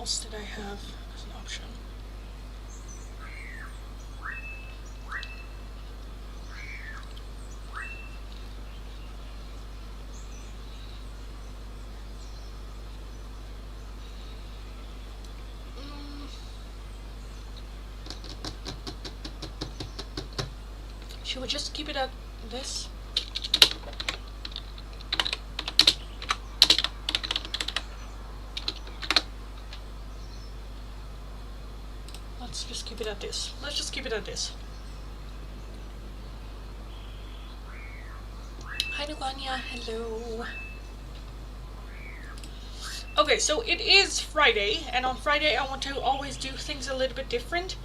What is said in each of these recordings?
else did I have as an option? Should we just keep it at this? Let's just keep it at this. Let's just keep it at this. Hi Nubania, hello. Okay, so it is Friday, and on Friday I want to always do things a little bit different.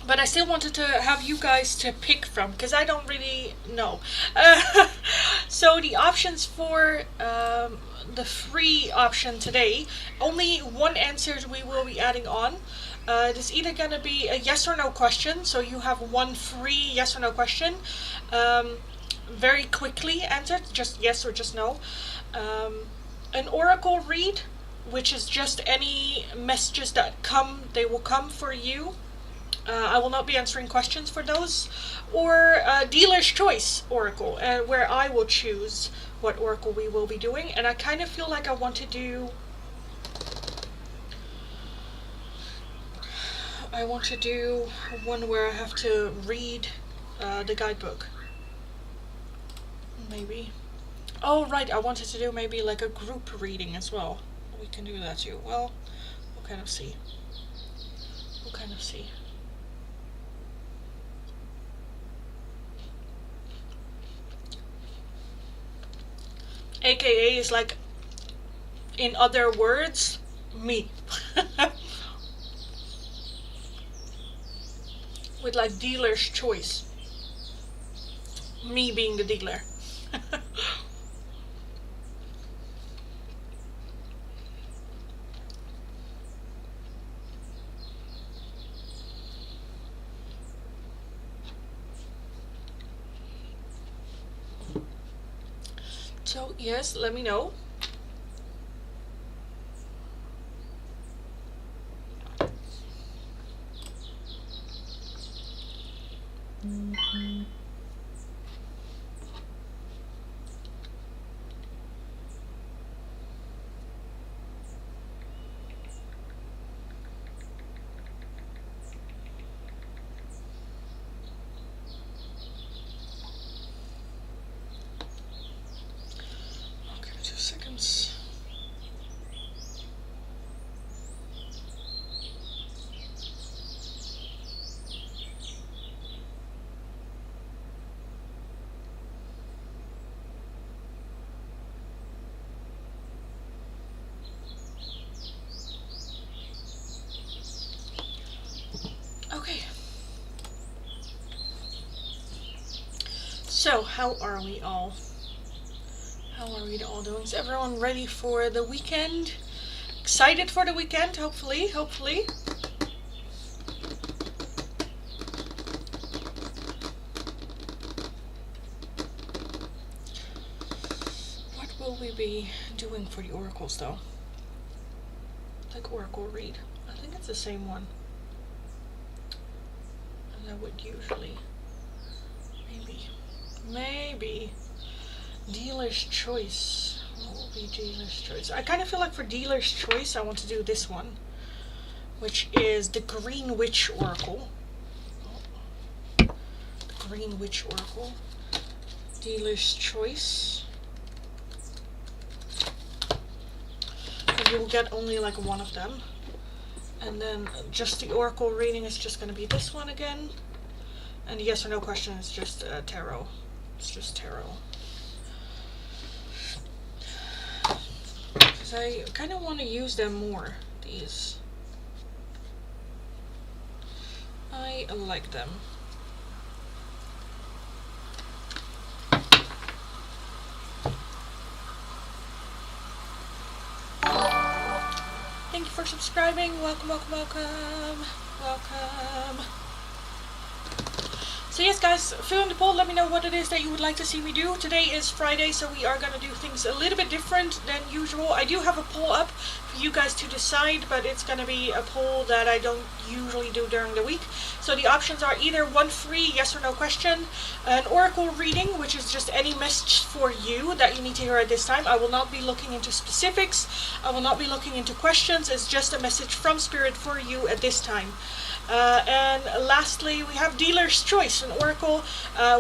But I still wanted to have you guys to pick from, because I don't really know. So the options for the free option today, only one answer we will be adding on. It is either going to be a yes or no question, so you have one free yes or no question. Very quickly answered, just yes or just no. An oracle read, which is just any messages that come, they will come for you. I will not be answering questions for those. Or dealer's choice oracle, where I will choose what oracle we will be doing. And I kind of feel like I want to do one where I have to read the guidebook. Maybe. Oh right, I wanted to do maybe like a group reading as well. We can do that too. Well, we'll kind of see. We'll kind of see. AKA is like, in other words, me. With like dealer's choice. Me being the dealer. So yes, let me know. Okay. So, how are we all? How are we all doing? Is everyone ready for the weekend? Excited for the weekend, hopefully, hopefully. What will we be doing for the oracles though? Like oracle read. I think it's the same one. I would usually. Maybe. Dealer's choice. What will be dealer's choice? I kind of feel like for dealer's choice I want to do this one, which is the Green Witch Oracle. The Green Witch Oracle. Dealer's choice. So you'll get only like one of them. And then just the oracle reading is just going to be this one again. And the yes or no question is just tarot. It's just tarot. Because I kind of want to use them more, these. I like them. Thank you for subscribing. Welcome, welcome, welcome. Welcome. So yes, guys, fill in the poll. Let me know what it is that you would like to see me do. Today is Friday, so we are going to do things a little bit different than usual. I do have a poll up for you guys to decide, but it's going to be a poll that I don't usually do during the week. So the options are either one free yes or no question, an oracle reading, which is just any message for you that you need to hear at this time. I will not be looking into specifics. I will not be looking into questions. It's just a message from Spirit for you at this time. And lastly, we have Dealer's Choice, an oracle,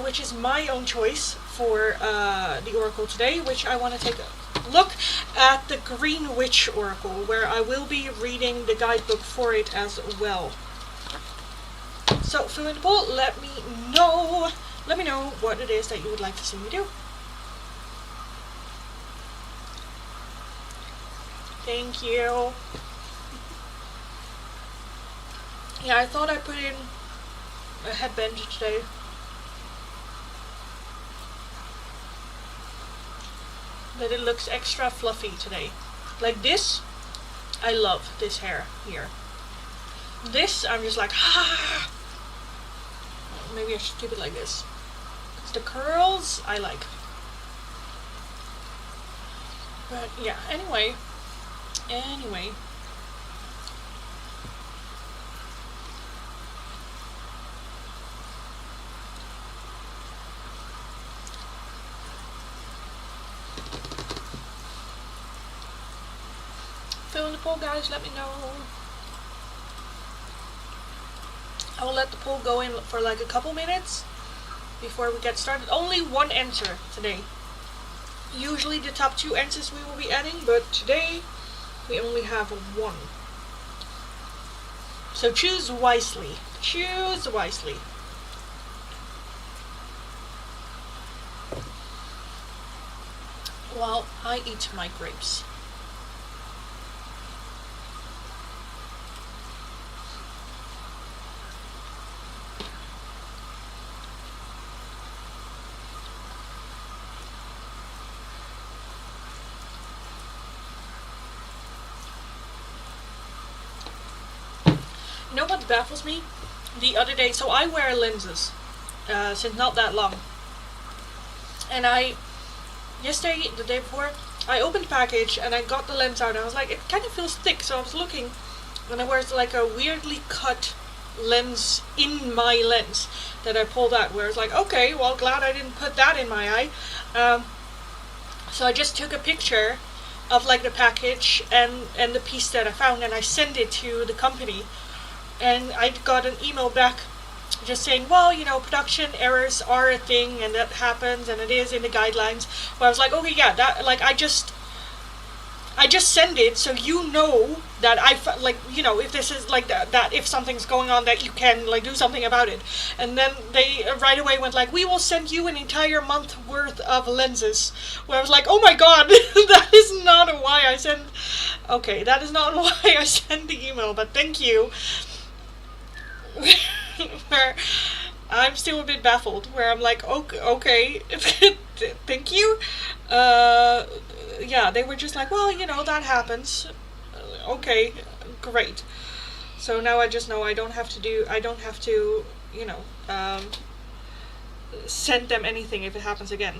which is my own choice for the oracle today, which I want to take a look at the Green Witch oracle, where I will be reading the guidebook for it as well. So, fill in the poll, let me know what it is that you would like to see me do. Thank you. Yeah, I thought I put in a headband today. But it looks extra fluffy today. Like this, I love this hair here. This, I'm just like, ah! Maybe I should keep it like this. Because the curls, I like. But yeah, anyway. Fill in the poll, guys, let me know. I will let the poll go in for like a couple minutes before we get started. Only one answer today. Usually the top 2 answers we will be adding, but today we only have one. So choose wisely. Choose wisely. While I eat my grapes. You know what baffles me? The other day, so I wear lenses since not that long. And yesterday, the day before, I opened the package and I got the lens out and I was like, it kind of feels thick. So I was looking and there was like a weirdly cut lens in my lens that I pulled out, where I was like, okay, well, glad I didn't put that in my eye. So I just took a picture of like the package and the piece that I found, and I sent it to the company. And I got an email back just saying, well, you know, production errors are a thing and that happens and it is in the guidelines. Well, I was like, okay, yeah, that, like, I just send it so you know that like, you know, if this is like that if something's going on, that you can like do something about it. And then they right away went like, we will send you an entire month worth of lenses. Where I was like, oh my god, that is not why I sent. Okay, that is not why I sent the email, but thank you. Where I'm still a bit baffled, where I'm like, okay, thank you. Yeah, they were just like, well, you know, that happens. Okay, great. So now I just know I don't have to, you know, send them anything if it happens again.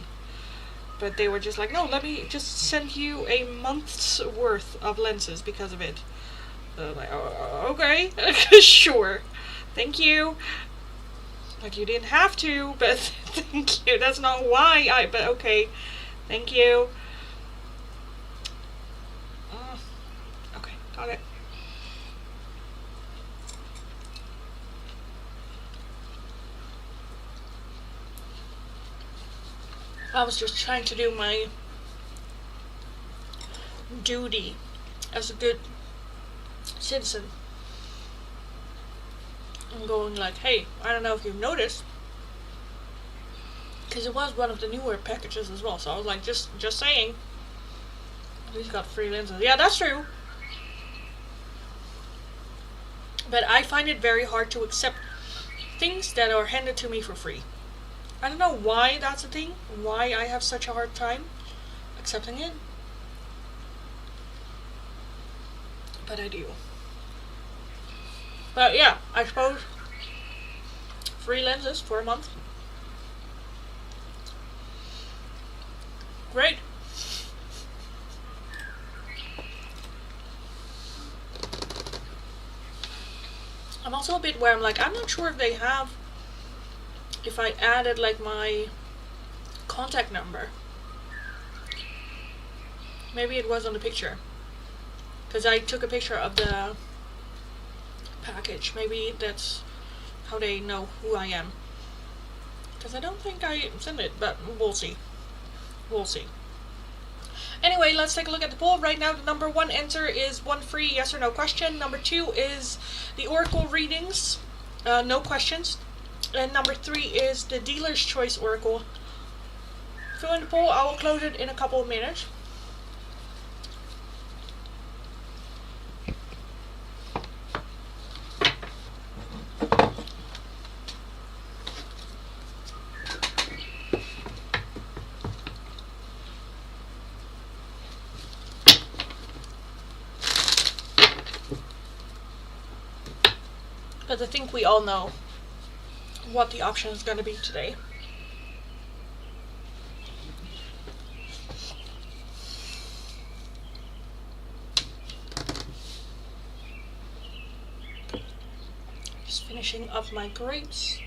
But they were just like, no, let me just send you a month's worth of lenses because of it. So I'm like, oh, okay, sure. Thank you. Like, you didn't have to, but thank you. That's not why but okay. Thank you. Okay, got it. I was just trying to do my duty as a good citizen. I'm going like, hey, I don't know if you've noticed, because it was one of the newer packages as well. So I was like, just saying. At least got free lenses. Yeah, that's true. But I find it very hard to accept things that are handed to me for free. I don't know why that's a thing. Why I have such a hard time accepting it. But I do. But yeah, I suppose Free lenses for a month. Great. I'm also a bit where I'm like, I'm not sure if they have, if I added like my contact number. Maybe it was on the picture. Because I took a picture of the package. Maybe that's how they know who I am. Because I don't think I sent it, but we'll see. We'll see. Anyway, let's take a look at the poll. Right now, the number 1 answer is one free yes or no question. Number 2 is the Oracle readings, no questions. And number 3 is the Dealer's Choice Oracle. Fill in the poll. I will close it in a couple of minutes. But I think we all know what the option is going to be today. Just finishing up my grapes.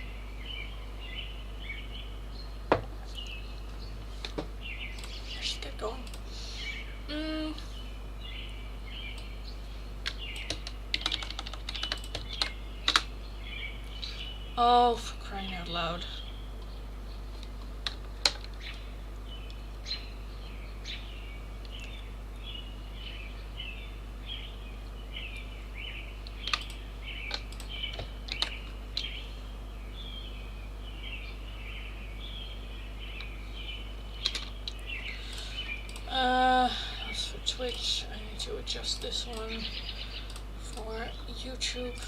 Let's get going. Oh, for crying out loud. For Twitch, I need to adjust this one for YouTube.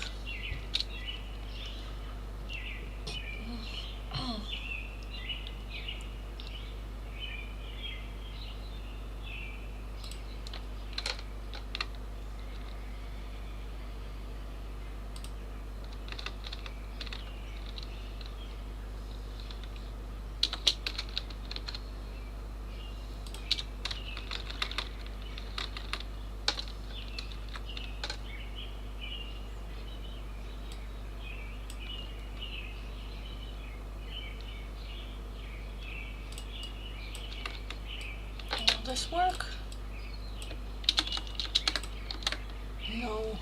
This work? No.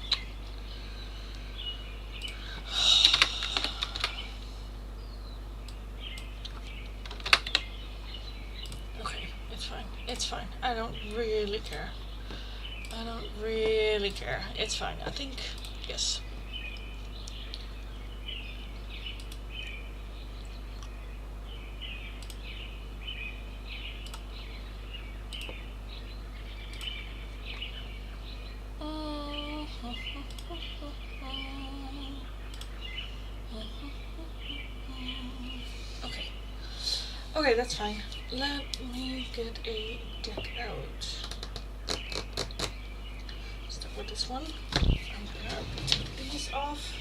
Okay, it's fine. It's fine. I don't really care. I don't really care. It's fine. I think, yes. Okay, that's fine. Let me get a deck out. Start with this one. I'm gonna take these off.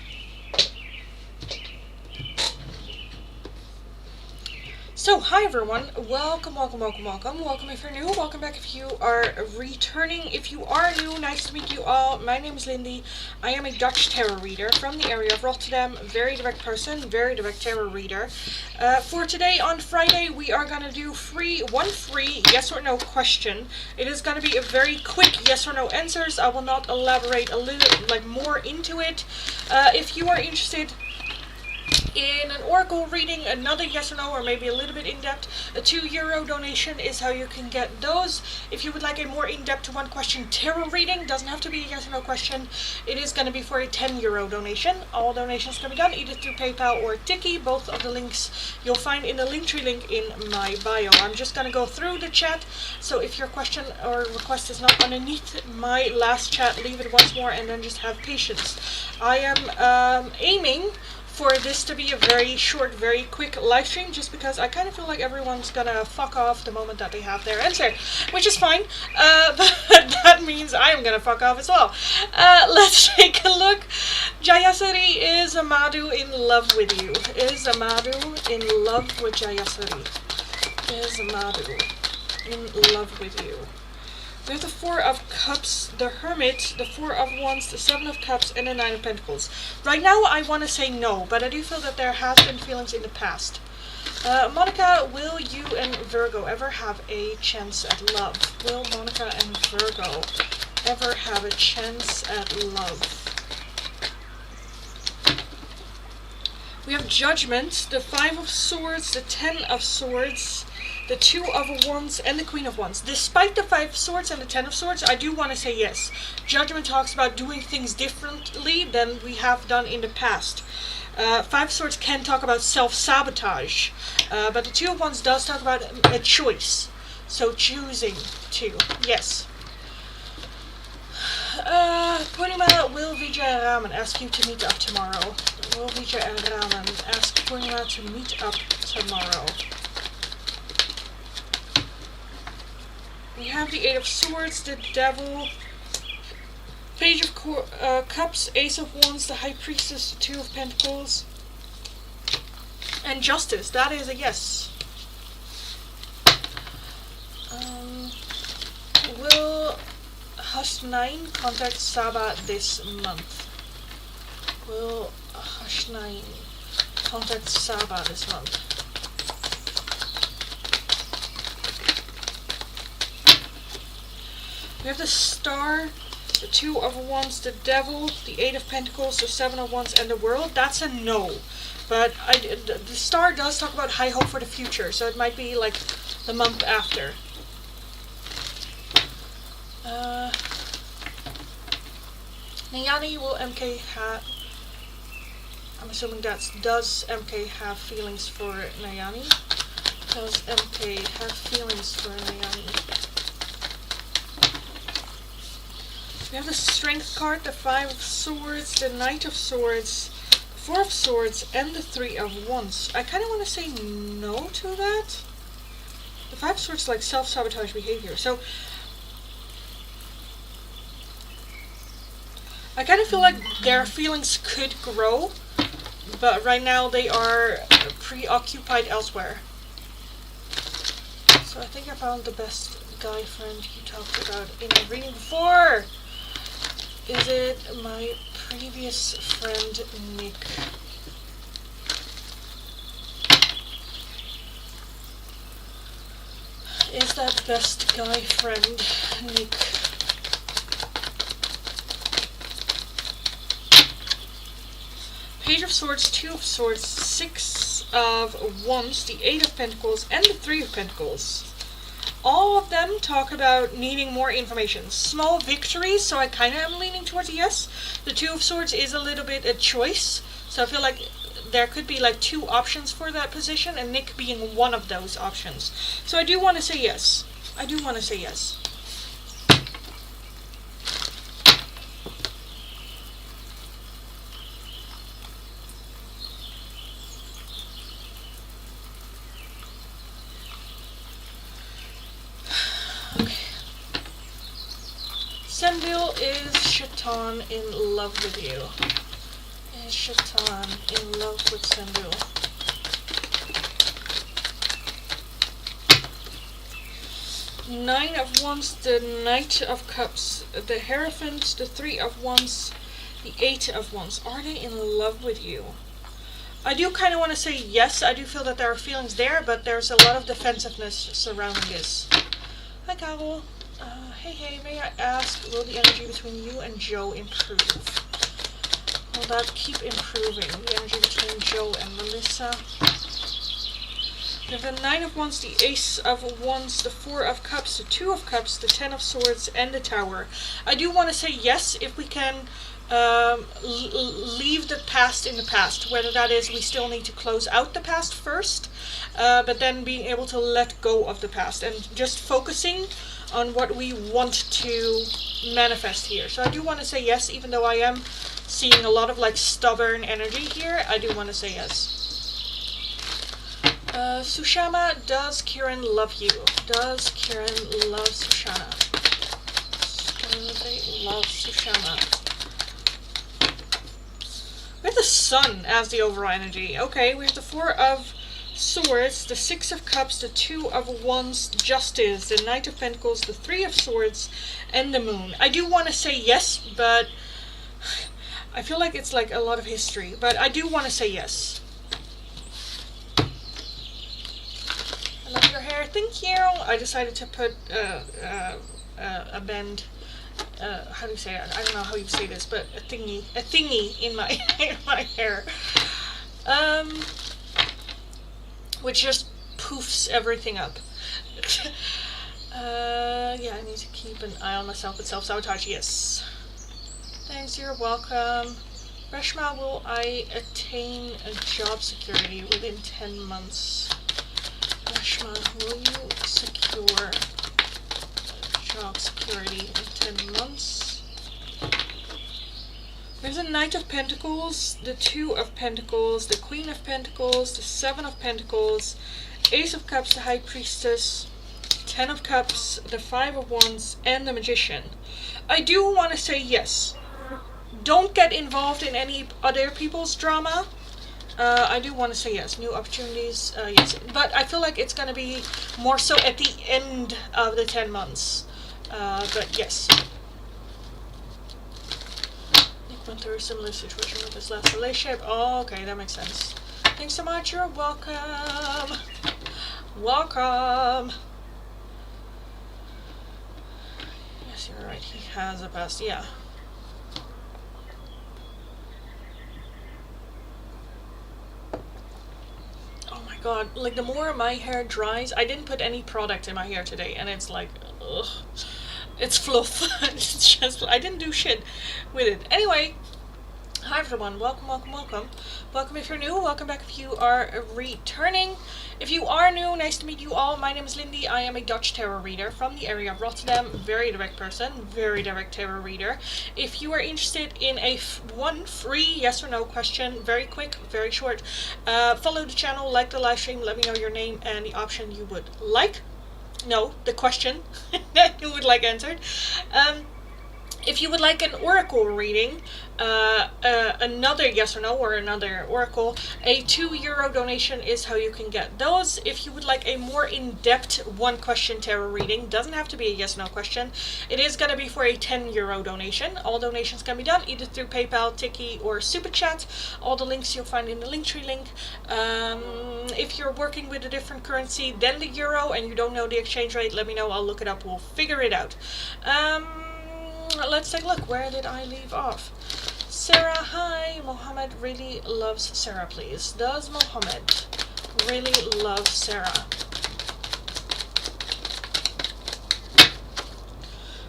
So, hi everyone. Welcome, welcome, welcome, welcome. Welcome if you're new. Welcome back if you are returning. If you are new, nice to meet you all. My name is Lindy. I am a Dutch tarot reader from the area of Rotterdam. Very direct person, very direct tarot reader. For today on Friday, we are going to do one free yes or no question. It is going to be a very quick yes or no answers. I will not elaborate a little more into it. If you are interested in an oracle reading, another yes or no, or maybe a little bit in-depth, a €2 donation is how you can get those. If you would like a more in-depth one question tarot reading, doesn't have to be a yes or no question, it is going to be for a €10 donation. All donations can be done either through PayPal or Tiki. Both of the links you'll find in the Linktree link in my bio. I'm just going to go through the chat, so if your question or request is not underneath my last chat, leave it once more and then just have patience. I am aiming for this to be a very short, very quick live stream, just because I kind of feel like everyone's gonna fuck off the moment that they have their answer, which is fine, but that means I'm gonna fuck off as well. Let's take a look. Jayasuri, is Amadou in love with you? Is Amadou in love with Jayasuri? Is Amadou in love with you? We have the Four of Cups, the Hermit, the Four of Wands, the Seven of Cups, and the Nine of Pentacles. Right now I want to say no, but I do feel that there has been feelings in the past. Monica, will you and Virgo ever have a chance at love? Will Monica and Virgo ever have a chance at love? We have Judgment, the Five of Swords, the Ten of Swords, the Two of Wands, and the Queen of Wands. Despite the Five of Swords and the Ten of Swords, I do want to say yes. Judgment talks about doing things differently than we have done in the past. Five of Swords can talk about self-sabotage, but the Two of Wands does talk about a choice. So choosing to, yes. Purnima, will Vijay Raman ask you to meet up tomorrow? Will Vijay Raman ask Purnima to meet up tomorrow? We have the Eight of Swords, the Devil, Page of Cups, Ace of Wands, the High Priestess, the Two of Pentacles, and Justice. That is a yes. Will Hush 9 contact Saba this month? Will Hush 9 contact Saba this month? We have the Star, the Two of Wands, the Devil, the Eight of Pentacles, the Seven of Wands, and the World. That's a no. But the Star does talk about high hope for the future, so it might be like the month after. Nayani, will MK have... I'm assuming that's... Does MK have feelings for Nayani? Does MK have feelings for Nayani? We have the Strength card, the Five of Swords, the Knight of Swords, the Four of Swords, and the Three of Wands. I kind of want to say no to that. The Five of Swords is like self-sabotage behavior. So, I kind of feel like their feelings could grow, but right now they are preoccupied elsewhere. So I think I found the best guy friend you talked about in a reading before. Is it my previous friend, Nick? Is that best guy friend, Nick? Page of Swords, Two of Swords, Six of Wands, the Eight of Pentacles, and the Three of Pentacles. All of them talk about needing more information. Small victories, so I kind of am leaning towards a yes. The Two of Swords is a little bit a choice, so I feel like there could be like two options for that position, and Nick being one of those options. So I do want to say yes. I do want to say yes. Sendil, is Shaitan in love with you? Is Shaitan in love with Sendil? Nine of Wands, the Knight of Cups, the Hierophant, the Three of Wands, the Eight of Wands. Are they in love with you? I do kind of want to say yes. I do feel that there are feelings there, but there's a lot of defensiveness surrounding this. Hi, Carol. Hey, may I ask, will the energy between you and Joe improve? Will that keep improving, the energy between Joe and Melissa? We have the Nine of Wands, the Ace of Wands, the Four of Cups, the Two of Cups, the Ten of Swords, and the Tower. I do want to say yes, if we can leave the past in the past, whether that is we still need to close out the past first, but then being able to let go of the past and just focusing on what we want to manifest here. So I do want to say yes, even though I am seeing a lot of like stubborn energy here, I do want to say yes. Sushama, does Kieran love you? Does Kieran love Sushana? Do they love Sushama? We have the Sun as the overall energy. Okay, we have the Four of Swords, the Six of Cups, the Two of Wands, Justice, the Knight of Pentacles, the Three of Swords, and the Moon. I do want to say yes, but I feel like it's like a lot of history. But I do want to say yes. I love your hair. Thank you. I decided to put a band. How do you say it? I don't know how you say this, but a thingy in my in my hair. Which just poofs everything up. Yeah, I need to keep an eye on myself with self-sabotage, yes. Thanks, you're welcome. Reshma, will I attain a job security within 10 months? Reshma, will you secure job security in 10 months? There's a Knight of Pentacles, the Two of Pentacles, the Queen of Pentacles, the Seven of Pentacles, Ace of Cups, the High Priestess, Ten of Cups, the Five of Wands, and the Magician. I do want to say yes. Don't get involved in any other people's drama. I do want to say yes. New opportunities, yes. But I feel like it's going to be more so at the end of the 10 months. But yes. Nick went through a similar situation with his last relationship. Oh, okay, that makes sense. Thanks so much. You're welcome. Welcome. Yes, you're right. He has a past. Yeah. God, like the more my hair dries, I didn't put any product in my hair today, and it's like, ugh, it's fluff. It's just, I didn't do shit with it. Anyway, hi everyone, welcome, welcome, welcome. Welcome if you're new, welcome back if you are returning. If you are new, nice to meet you all. My name is Lindy. I am a Dutch tarot reader from the area of Rotterdam. Very direct person, very direct tarot reader. If you are interested in one free yes or no question, very quick, very short, follow the channel, like the live stream, let me know your name and the option you would like. No, the question that you would like answered. If you would like an oracle reading, another yes or no or another oracle, a €2 donation is how you can get those. If you would like a more in-depth one question tarot reading, doesn't have to be a yes or no question, it is going to be for a €10 donation. All donations can be done either through PayPal, Tiki, or Super Chat. All the links you'll find in the Linktree link. If you're working with a different currency than the euro and you don't know the exchange rate, let me know. I'll look it up. We'll figure it out. Let's take a look. Where did I leave off? Sarah, hi. Mohammed really loves Sarah, please. Does Mohammed really love Sarah?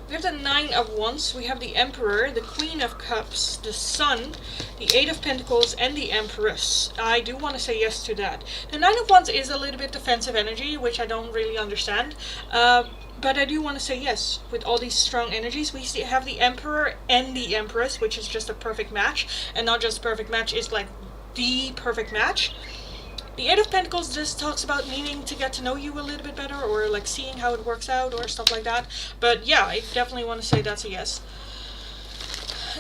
We have the Nine of Wands, we have the Emperor, the Queen of Cups, the Sun, the Eight of Pentacles, and the Empress. I do want to say yes to that. The Nine of Wands is a little bit defensive energy, which I don't really understand. But I do want to say yes, with all these strong energies. We have the Emperor and the Empress, which is just a perfect match. And not just a perfect match, it's like the perfect match. The Eight of Pentacles just talks about needing to get to know you a little bit better, or like seeing how it works out, or stuff like that. But yeah, I definitely want to say that's a yes.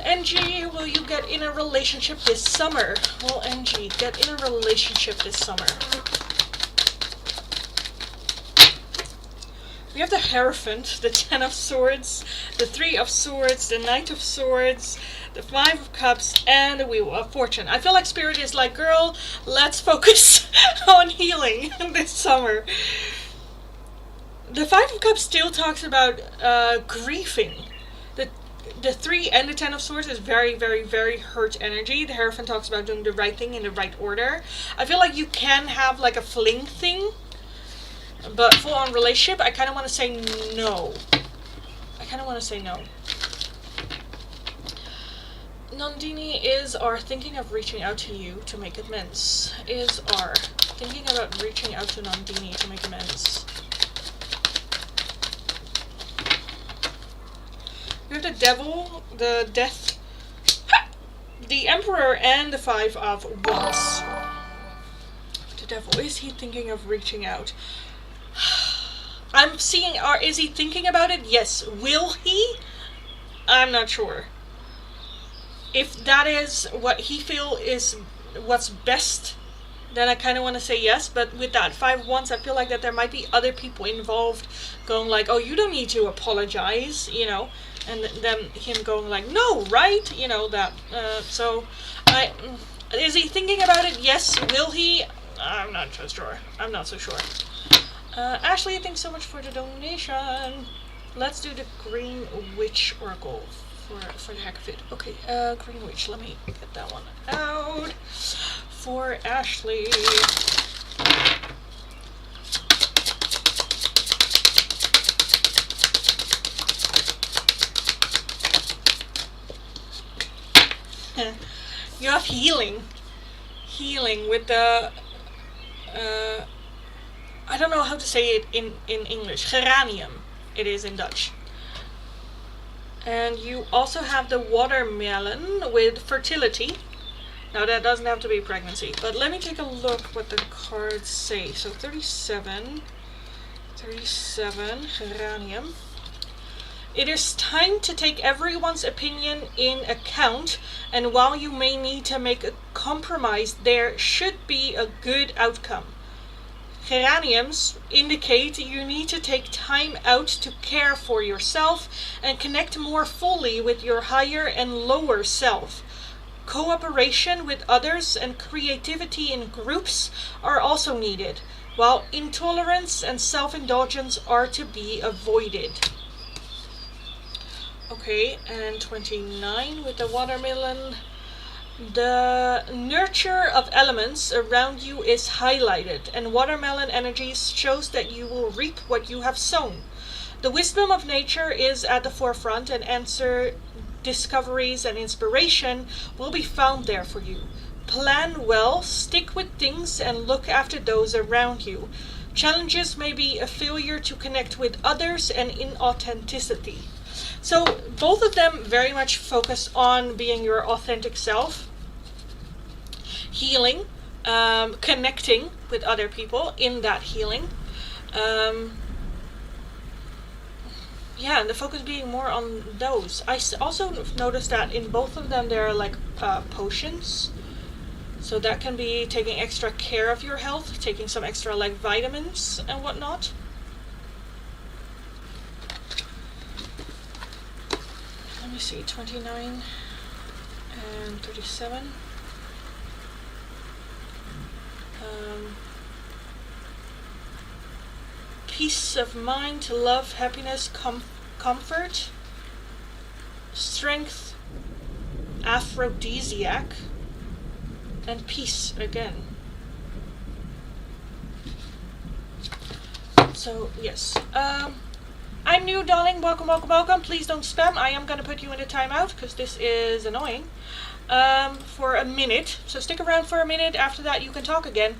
NG, will you get in a relationship this summer? Will NG get in a relationship this summer? We have the Hierophant, the Ten of Swords, the Three of Swords, the Knight of Swords, the Five of Cups, and the Wheel of Fortune. I feel like Spirit is like, girl, let's focus on healing this summer. The Five of Cups still talks about grieving. The Three and the Ten of Swords is very, very, very hurt energy. The Hierophant talks about doing the right thing in the right order. I feel like you can have like a fling thing, but full-on relationship, I kind of want to say no. I kind of want to say no. Nandini, is our thinking of reaching out to you to make amends. Is our thinking about reaching out to Nandini to make amends. You have the Devil, the Death, the Emperor and the Five of Wands. The Devil, is he thinking of reaching out? I'm seeing, is he thinking about it? Yes. Will he? I'm not sure. If that is what he feels is what's best, then I kind of want to say yes. But with that 5 of Wands, I feel like that there might be other people involved going like, oh, you don't need to apologize, you know. And then him going like, no, right? You know, that. So, is he thinking about it? Yes. Will he? I'm not so sure. I'm not so sure. Ashley, thanks so much for the donation. Let's do the Green Witch Oracle for the heck of it. Okay, Green Witch, let me get that one out for Ashley. You have healing with the I don't know how to say it in English. Geranium, it is in Dutch. And you also have the watermelon with fertility. Now that doesn't have to be pregnancy, but let me take a look what the cards say. So 37, geranium. It is time to take everyone's opinion in account, and while you may need to make a compromise, there should be a good outcome. Geraniums indicate you need to take time out to care for yourself and connect more fully with your higher and lower self. Cooperation with others and creativity in groups are also needed, while intolerance and self-indulgence are to be avoided. Okay, and 29 with the watermelon. The nurture of elements around you is highlighted, and watermelon energies shows that you will reap what you have sown. The wisdom of nature is at the forefront, and answer, discoveries, and inspiration will be found there for you. Plan well, stick with things, and look after those around you. Challenges may be a failure to connect with others and inauthenticity. So both of them very much focus on being your authentic self, healing, connecting with other people in that healing. Yeah, and the focus being more on those. I also noticed that in both of them there are like potions. So that can be taking extra care of your health, taking some extra like vitamins and whatnot. Let me see, 29 and 37. Peace of mind, love, happiness, comfort, strength, aphrodisiac, and peace again. So, yes. I'm new, darling. Welcome, welcome, welcome. Please don't spam. I am going to put you in a timeout because this is annoying. For a minute. So stick around for a minute. After that, you can talk again.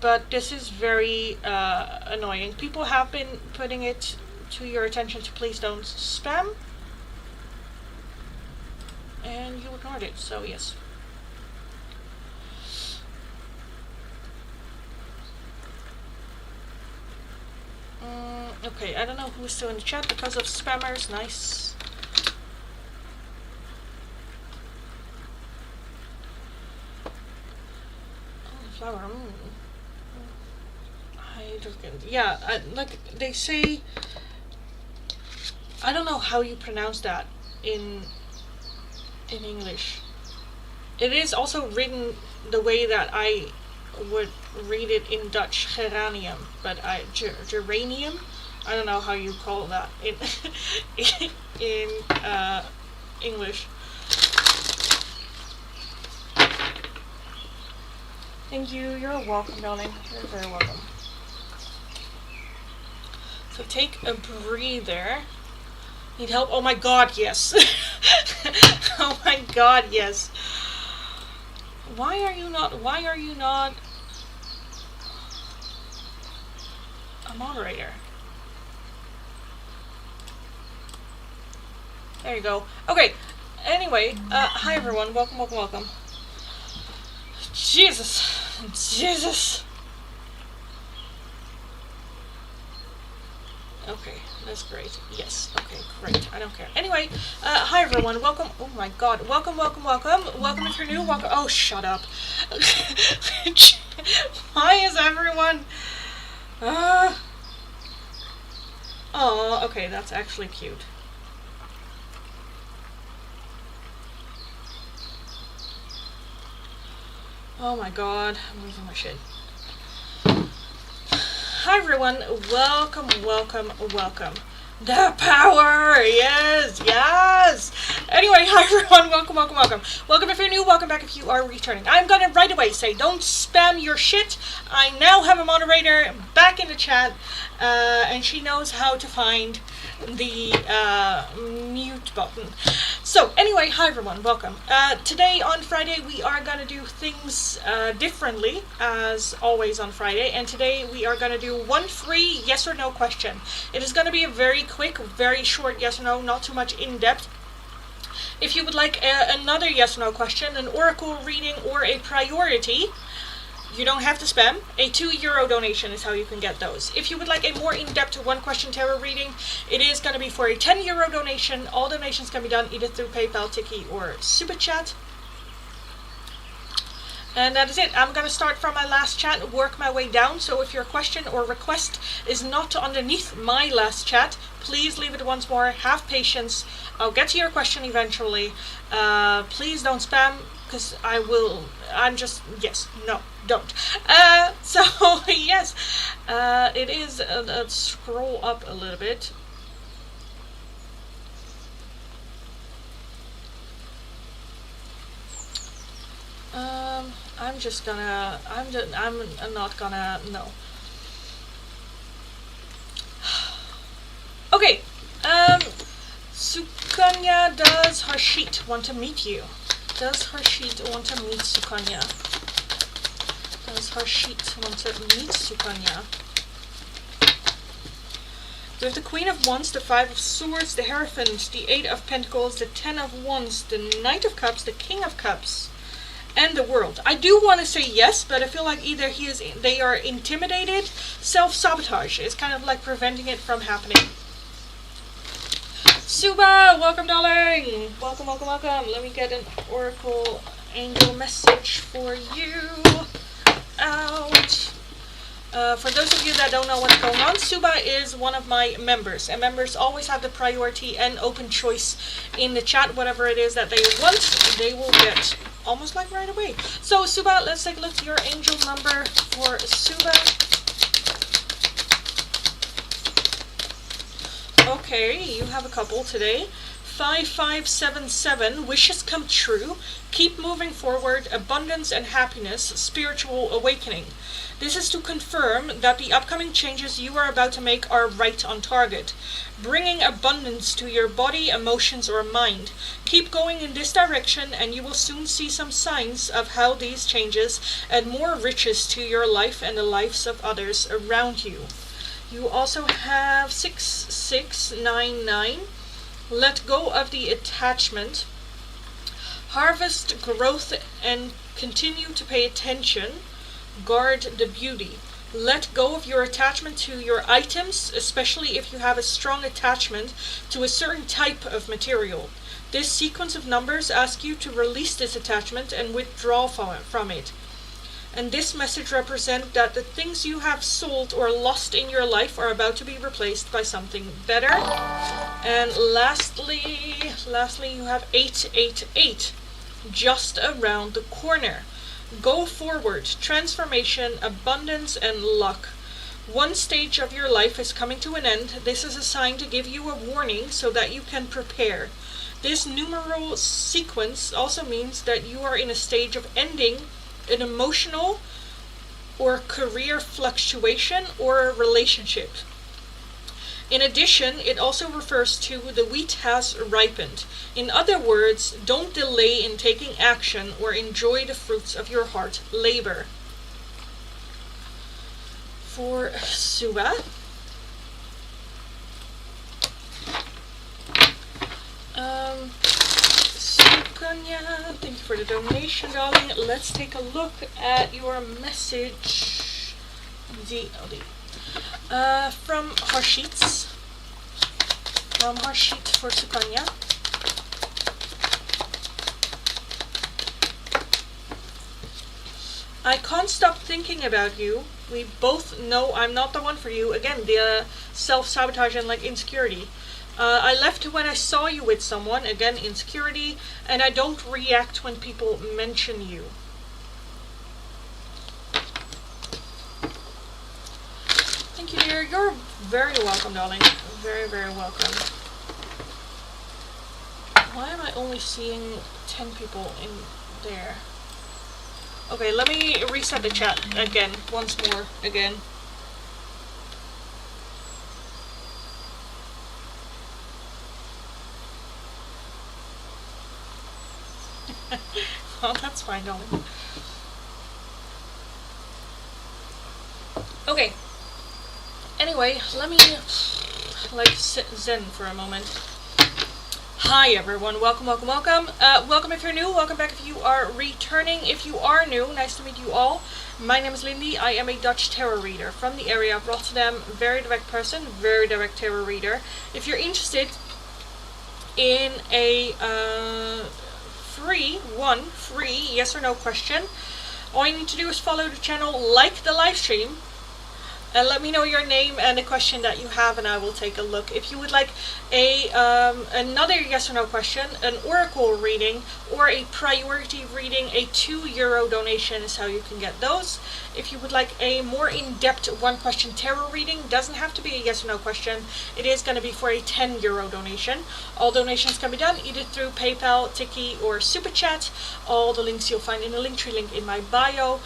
But this is very annoying. People have been putting it to your attention to please don't spam. And you ignored it. So, yes. Okay, I don't know who is still in the chat because of spammers. Nice. Oh, flower. Yeah, like they say. I don't know how you pronounce that in English. It is also written the way that I would read it in Dutch, geranium, but geranium. I don't know how you call that in in English. Thank you. You're welcome, darling. You're very welcome. So take a breather. Need help? Oh my God, yes. Oh my God, yes. Why are you not a moderator? There you go. Okay. Anyway, hi everyone. Welcome, welcome, welcome. Jesus. Jesus. Okay, that's great. Yes, okay, great. I don't care. Anyway, hi everyone. Welcome. Oh my god. Welcome, welcome, welcome. Welcome if you're new. Welcome. Oh, shut up. Why is everyone... Oh, okay, that's actually cute. Oh my god, I'm losing my shit. Hi everyone, welcome, welcome, welcome. The power! Yes, yes! Anyway, hi everyone, welcome, welcome, welcome. Welcome if you're new, welcome back if you are returning. I'm gonna right away say, don't spam your shit. I now have a moderator back in the chat, and she knows how to find the mute button. So anyway, hi everyone, welcome. Today on Friday we are gonna do things differently as always on Friday, and today we are gonna do one free yes or no question. It is gonna be a very quick, very short yes or no, not too much in depth. If you would like another yes or no question, an oracle reading, or a priority, you don't have to spam. A €2 donation is how you can get those. If you would like a more in-depth one-question tarot reading, it is going to be for a €10 donation. All donations can be done either through PayPal, Tiki, or Super Chat. And that is it. I'm going to start from my last chat and work my way down. So if your question or request is not underneath my last chat, please leave it once more. Have patience. I'll get to your question eventually. Please don't spam, because I'm just, yes, no, don't. So, yes, it is, let's scroll up a little bit. I'm just gonna, I'm not gonna, no. Okay, Sukanya, does Harshit want to meet you? Does Harshit want to meet Sukanya? Does Harshit want to meet Sukanya? We have the Queen of Wands, the Five of Swords, the Hierophant, the Eight of Pentacles, the Ten of Wands, the Knight of Cups, the King of Cups, and the World. I do want to say yes, but I feel like either they are intimidated, self-sabotage is kind of like preventing it from happening. Suba, welcome darling. Welcome, welcome, welcome. Let me get an oracle angel message for you out. For those of you that don't know what's going on, Suba is one of my members, and members always have the priority and open choice in the chat. Whatever it is that they want, they will get almost like right away. So Suba, let's take a look at your angel number for Suba. Okay, you have a couple today. 5577, wishes come true, keep moving forward, abundance and happiness, spiritual awakening. This is to confirm that the upcoming changes you are about to make are right on target, bringing abundance to your body, emotions, or mind. Keep going in this direction and you will soon see some signs of how these changes add more riches to your life and the lives of others around you. You also have 6699. Let go of the attachment. Harvest growth and continue to pay attention. Guard the beauty. Let go of your attachment to your items, especially if you have a strong attachment to a certain type of material. This sequence of numbers asks you to release this attachment and withdraw from it. And this message represents that the things you have sold or lost in your life are about to be replaced by something better. And lastly, you have 888, just around the corner. Go forward, transformation, abundance, and luck. One stage of your life is coming to an end. This is a sign to give you a warning so that you can prepare. This numeral sequence also means that you are in a stage of ending an emotional or career fluctuation or a relationship. In addition, it also refers to the wheat has ripened. In other words, don't delay in taking action or enjoy the fruits of your hard labor. For Suba, Sukanya, thank you for the donation, darling. Let's take a look at your message. From Harshit. From Harshit for Sukanya. I can't stop thinking about you. We both know I'm not the one for you. Again, the self-sabotage and like insecurity. I left when I saw you with someone. Again, insecurity. And I don't react when people mention you. Thank you, dear. You're very welcome, darling. Very, very welcome. Why am I only seeing 10 people in there? Okay, let me reset the chat again, once more, again. Well, that's fine, darling. Okay. Anyway, let me, like, sit zen for a moment. Hi everyone, welcome, welcome, welcome. Welcome if you're new, welcome back if you are returning. If you are new, nice to meet you all. My name is Lindy, I am a Dutch tarot reader from the area of Rotterdam. Very direct person, very direct tarot reader. If you're interested in a free yes or no question, all you need to do is follow the channel, like the live stream, and let me know your name and the question that you have, and I will take a look. If you would like a another yes or no question, an oracle reading, or a priority reading, a €2 donation is how you can get those. If you would like a more in-depth one-question tarot reading, doesn't have to be a yes or no question. It is going to be for a €10 donation. All donations can be done either through PayPal, Tiki, or Super Chat. All the links you'll find in the Linktree link in my bio.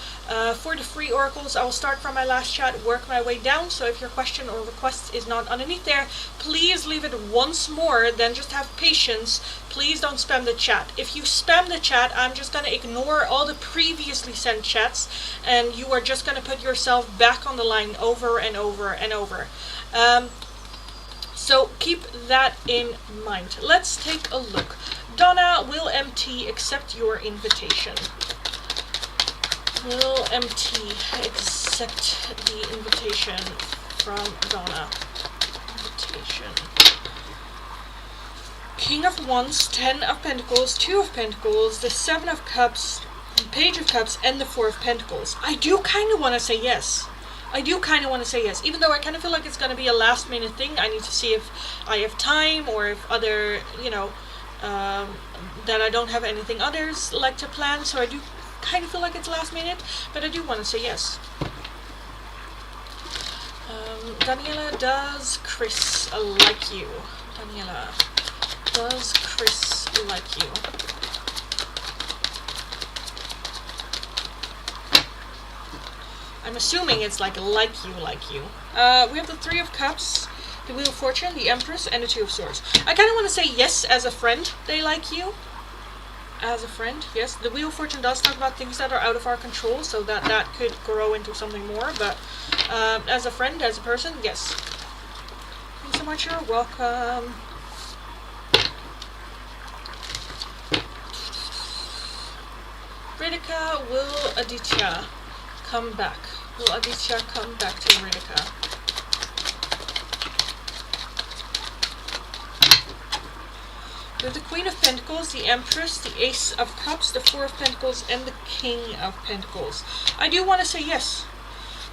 For the free oracles, I will start from my last chat, work my way down. So if your question or request is not underneath there, please leave it once more, then just have patience. Please don't spam the chat. If you spam the chat, I'm just going to ignore all the previously sent chats, and you are just going to put yourself back on the line over and over and over. So keep that in mind. Let's take a look. Donna, will MT accept your invitation? Will MT accept the invitation from Donna? Invitation. King of Wands, 10 of Pentacles, 2 of Pentacles, the 7 of Cups, Page of Cups, and the 4 of Pentacles. I do kind of want to say yes. Even though I kind of feel like it's going to be a last minute thing. I need to see if I have time, or if other, that I don't have anything others like to plan. So I do kind of feel like it's last minute, but I do want to say yes. Daniela, does Chris like you? Daniela, does Chris like you? I'm assuming it's like you. We have the 3 of Cups, the Wheel of Fortune, the Empress, and the 2 of Swords. I kind of want to say yes, as a friend, they like you. As a friend, yes. The Wheel of Fortune does talk about things that are out of our control, so that could grow into something more. But as a friend, as a person, yes. Thanks so much, you're welcome. Ritika, will Aditya come back? Will Aditya come back to Ritika? With the Queen of Pentacles, the Empress, the Ace of Cups, the 4 of Pentacles, and the King of Pentacles. I do want to say yes.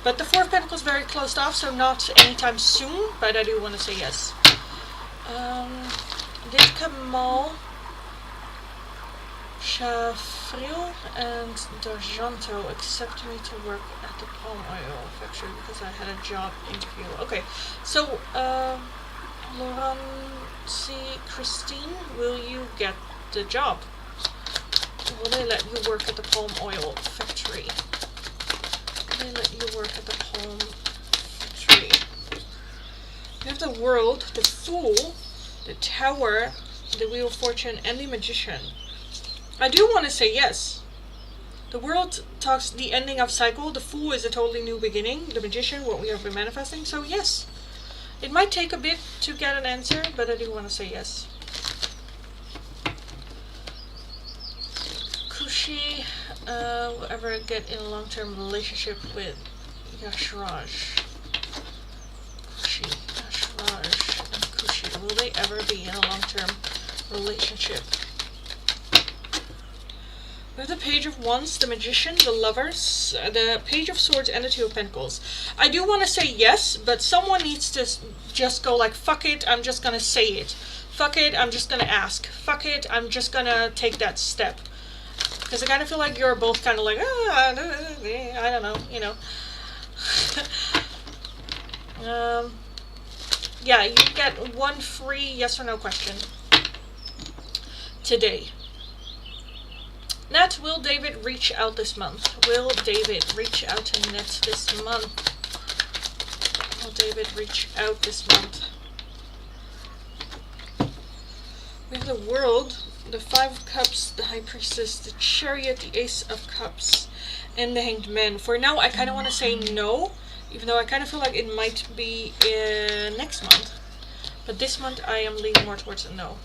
But the 4 of Pentacles is very closed off, so not anytime soon. But I do want to say yes. Did Kamal, Shafril, and D'Argento accept me to work at the palm oil factory because I had a job interview? Okay, so, Laurent, Christine, will you get the job? Will they let you work at the palm oil factory? Will they let you work at the palm factory? You have the World, the Fool, the Tower, the Wheel of Fortune, and the Magician. I do want to say yes. The World talks the ending of cycle. The Fool is a totally new beginning. The Magician, what we have been manifesting. So yes. It might take a bit to get an answer, but I do want to say yes. Kushi will ever get in a long-term relationship with Yashraj. Kushi, Yashraj, and Kushi. Will they ever be in a long-term relationship? We have the Page of Wands, the Magician, the Lovers, the Page of Swords, and the Two of Pentacles. I do want to say yes, but someone needs to just go like, fuck it, I'm just gonna say it. Fuck it, I'm just gonna ask. Fuck it, I'm just gonna take that step. Because I kind of feel like you're both kind of like, I don't know, you know. Yeah, you get one free yes or no question today. Nat, will David reach out this month? Will David reach out to Nat this month? Will David reach out this month? We have the World, the Five of Cups, the High Priestess, the Chariot, the Ace of Cups, and the Hanged Man. For now, I kind of want to say no, even though I kind of feel like it might be next month. But this month, I am leaning more towards a no.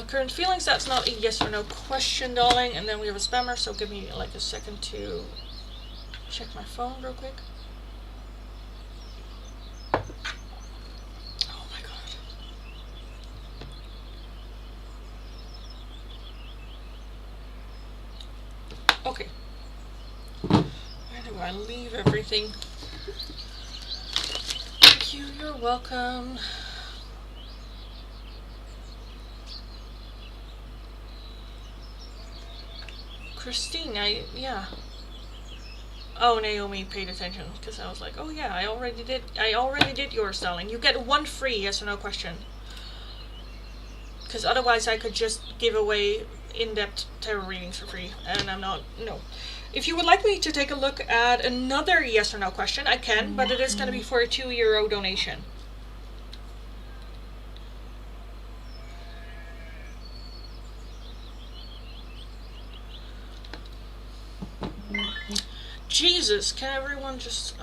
Current feelings, that's not a yes or no question, darling. And then we have a spammer, so give me like a second to check my phone real quick. Oh my god. Okay. Where do I leave everything? Thank you, you're welcome. Christine, yeah. Oh, Naomi paid attention because I was like, oh yeah, I already did yours, darling. You get one free yes or no question. Because otherwise I could just give away in-depth tarot readings for free, and I'm not, no. If you would like me to take a look at another yes or no question, I can, but it is going to be for a €2 donation. Jesus, can everyone just...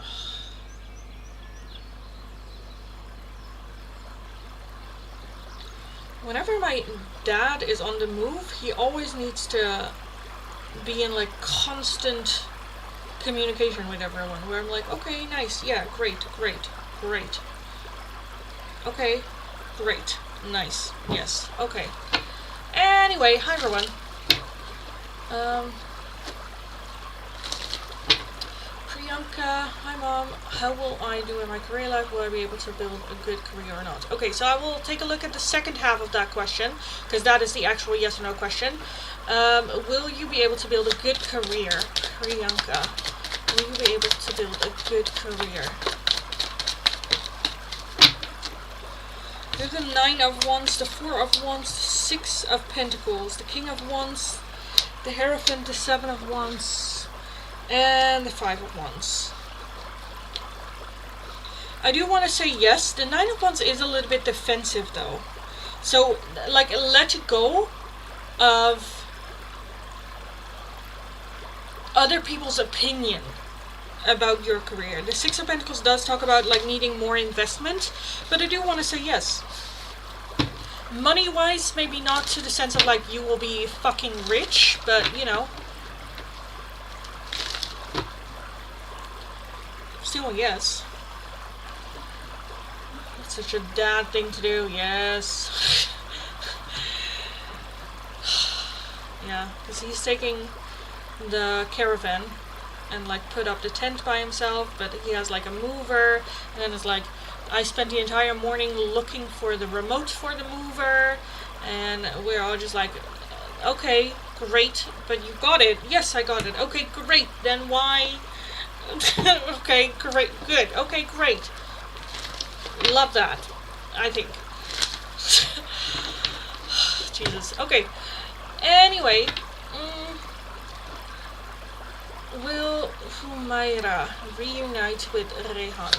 Whenever my dad is on the move, he always needs to be in like constant communication with everyone, where I'm like, okay, nice, yeah, great. Okay, great, nice, yes, okay. Anyway, hi everyone. Priyanka, hi mom, how will I do in my career life? Will I be able to build a good career or not? Okay, so I will take a look at the second half of that question, because that is the actual yes or no question. Will you be able to build a good career? Priyanka, will you be able to build a good career? There's the 9 of Wands, the 4 of Wands, the 6 of Pentacles, the King of Wands, the Hierophant, the 7 of Wands, and the 5 of Wands. I do want to say yes, the 9 of Wands is a little bit defensive though. So, like, let go of other people's opinion about your career. The 6 of Pentacles does talk about, like, needing more investment, but I do want to say yes. Money-wise, maybe not to the sense of, like, you will be fucking rich, but, you know. Still a yes. That's such a dad thing to do, yes. Yeah, because he's taking the caravan and like put up the tent by himself, but he has like a mover, and then it's like, I spent the entire morning looking for the remote for the mover, and we're all just like, okay, great, but you got it. Yes, I got it. Okay, great, then why? Okay, great, good, okay, great. Love that, I think. Jesus, okay. Anyway, will Humaira reunite with Rehan?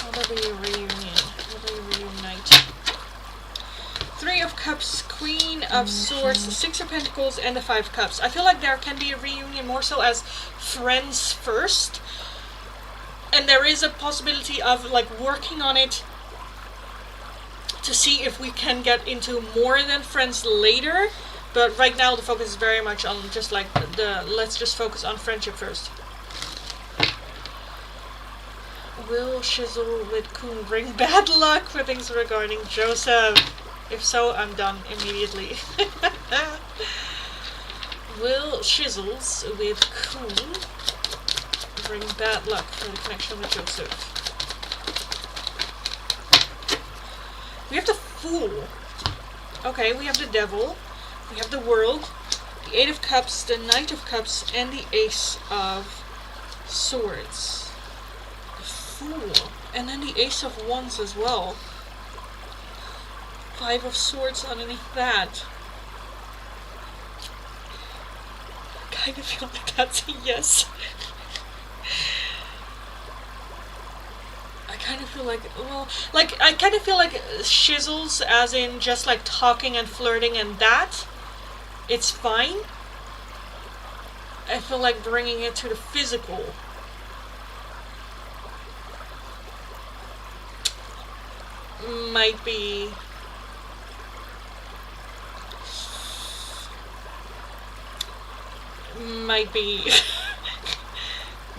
Will there be a reunion? Will they reunite? 3 of Cups, Queen of Swords, the 6 of Pentacles, and the 5 of Cups. I feel like there can be a reunion more so as friends first. And there is a possibility of like working on it to see if we can get into more than friends later. But right now the focus is very much on just like let's just focus on friendship first. Will Shizzle with Coon bring bad luck for things regarding Joseph? If so, I'm done immediately. Will Shizzles with Coon bring bad luck for the connection with Joseph? We have the Fool. Okay, we have the Devil. We have the World. The Eight of Cups, the Knight of Cups, and the Ace of Swords. The Fool. And then the Ace of Wands as well. Five of Swords underneath that. I kind of feel like that's a yes. I kind of feel like, well, like, I kind of feel like Shizzles, as in just like talking and flirting and that, it's fine. I feel like bringing it to the physical. Might be...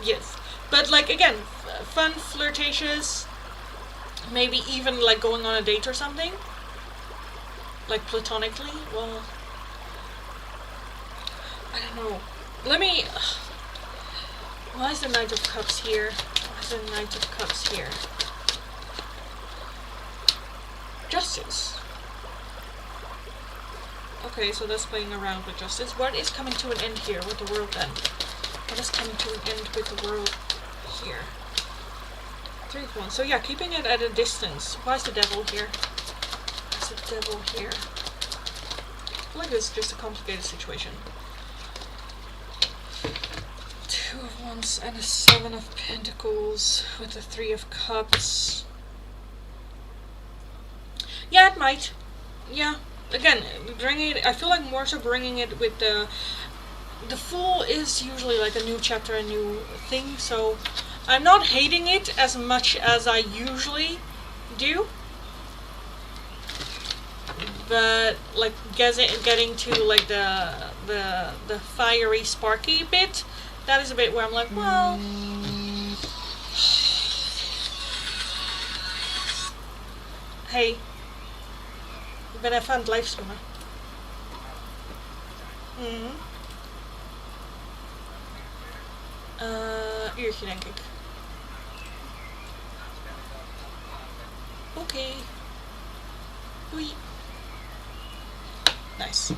yes. But like, again, fun, flirtatious, maybe even like going on a date or something, like platonically. Well, I don't know. Let me... why is the Knight of Cups here? Why is the Knight of Cups here? Justice. Okay, so that's playing around with justice. What is coming to an end here with the World then? What is coming to an end with the World here? 3 of Wands. So yeah, keeping it at a distance. Why is the Devil here? Why is the Devil here? I feel like this is just a complicated situation. 2 of Wands and a 7 of Pentacles with the 3 of Cups. Yeah, it might. Yeah. Again, bringing it, I feel like more so bringing it with the Fool is usually like a new chapter, a new thing, so I'm not hating it as much as I usually do, but like getting to like the fiery, sparky bit, that is a bit where I'm like, well, hey. Ik ben even aan het livestreamen. Uurtje denk ik. Oké. Doei. Nice.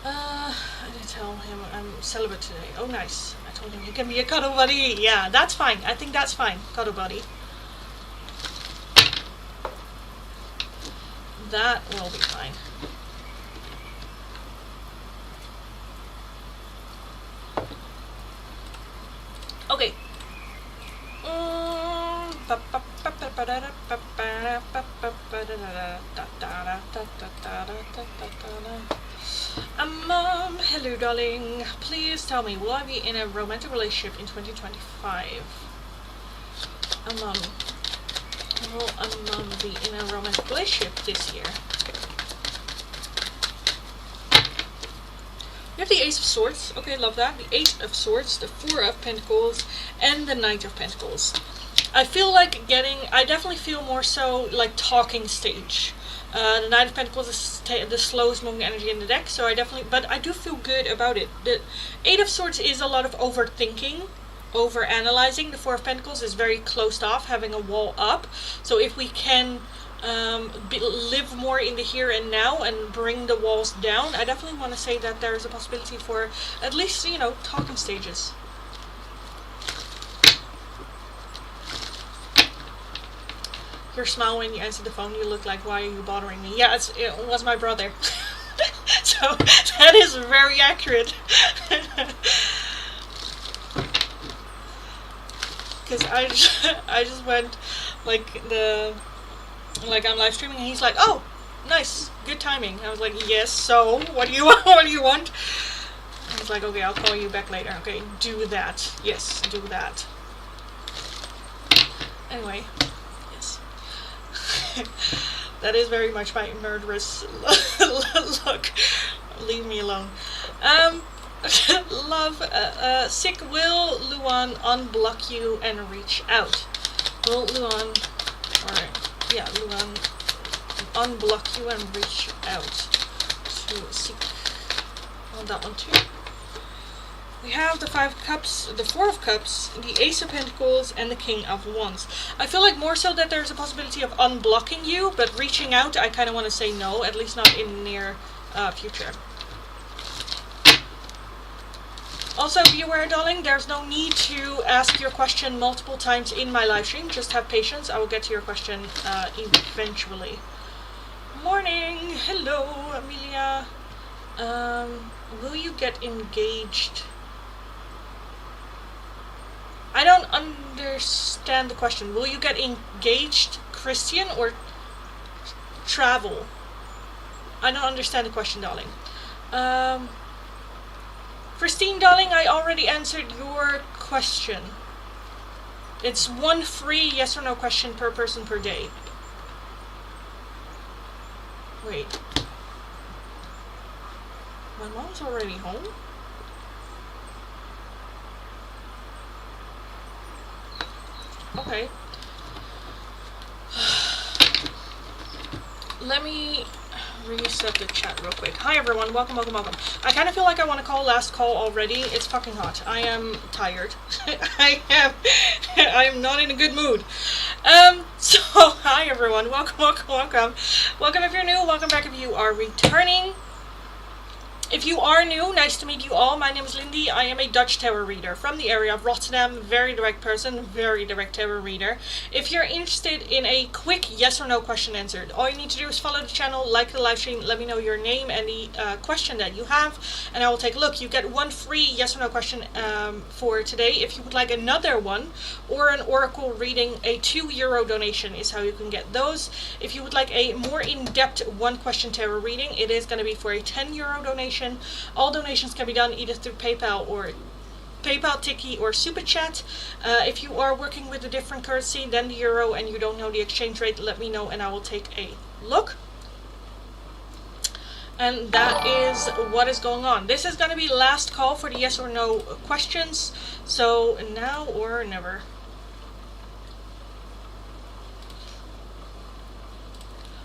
I didn't tell him I'm celibate today. Oh nice. I told him he can be a cuddle buddy. Yeah, that's fine. I think that's fine. Cuddle buddy. That will be fine. Okay. Hello darling. Please tell me, will I be in a romantic relationship in 2025? Will a mom be in a romantic relationship this year? We have the Ace of Swords. Okay, love that. The Eight of Swords, the 4 of Pentacles, and the Knight of Pentacles. I feel like I definitely feel more so like talking stage. The Knight of Pentacles is the slowest moving energy in the deck, so but I do feel good about it. The Eight of Swords is a lot of overthinking, over-analyzing. The 4 of Pentacles is very closed off, having a wall up. So if we can live more in the here and now and bring the walls down, I definitely want to say that there is a possibility for at least, you know, talking stages. Your smile when you answer the phone, you look like, why are you bothering me? Yeah, it was my brother. So that is very accurate. Because I just went like I'm live streaming and he's like, oh, nice, good timing. I was like, yes. So what do you want? What do you want? And he's like, okay, I'll call you back later. Okay, do that. Yes, do that. Anyway, yes. That is very much my murderous look. Leave me alone. Love, sick, will Luan unblock you and reach out? Will Luan, Luan unblock you and reach out to seek? On that one too. We have the 5 cups, the 4 of cups, the Ace of Pentacles, and the King of Wands. I feel like more so that there's a possibility of unblocking you, but reaching out, I kind of want to say no, at least not in the near future. Also, be aware, darling, there's no need to ask your question multiple times in my live stream. Just have patience. I will get to your question eventually. Morning. Hello, Amelia. Will you get engaged? I don't understand the question. Will you get engaged, Christian, or travel? I don't understand the question, darling. Christine, darling, I already answered your question. It's 1 free yes or no question per person per day. Wait. My mom's already home? Okay. Let me reset the chat real quick. Hi everyone, welcome. I kind of feel like I want to call last call already. It's fucking hot. I am tired. I am not in a good mood. So hi everyone, welcome. Welcome if you're new, welcome back if you are returning. If you are new, nice to meet you all. My name is Lindy. I am a Dutch tarot reader from the area of Rotterdam. Very direct person, very direct tarot reader. If you're interested in a quick yes or no question answered, all you need to do is follow the channel, like the live stream, let me know your name and the question that you have, and I will take a look. You get 1 free yes or no question for today. If you would like another one or an oracle reading, a €2 donation is how you can get those. If you would like a more in-depth 1 question tarot reading, it is going to be for a €10 donation. All donations can be done either through PayPal, Tiki, or Super Chat. If you are working with a different currency than the euro and you don't know the exchange rate, let me know and I will take a look. And that is what is going on. This is going to be last call for the yes or no questions. So now or never.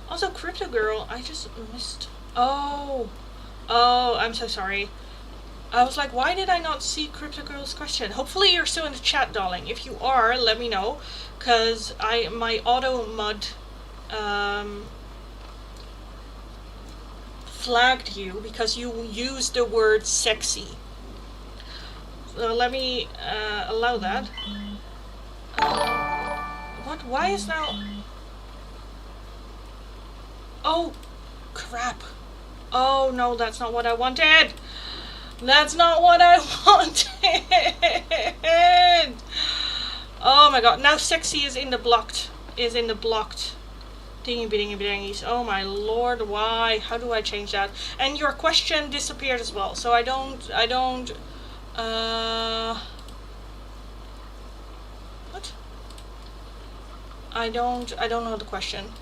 Also, Crypto Girl, I just missed. Oh, I'm so sorry. I was like, why did I not see Crypto Girl's question? Hopefully you're still in the chat, darling. If you are, let me know, because my auto mud flagged you because you used the word sexy. So let me allow that. What? Why is now? Oh, crap. Oh no, that's not what I wanted. That's not what I wanted. Oh my god. Now sexy is in the blocked. Dingy-dingies. Oh my lord, why? How do I change that? And your question disappeared as well. So I don't what? I don't know the question.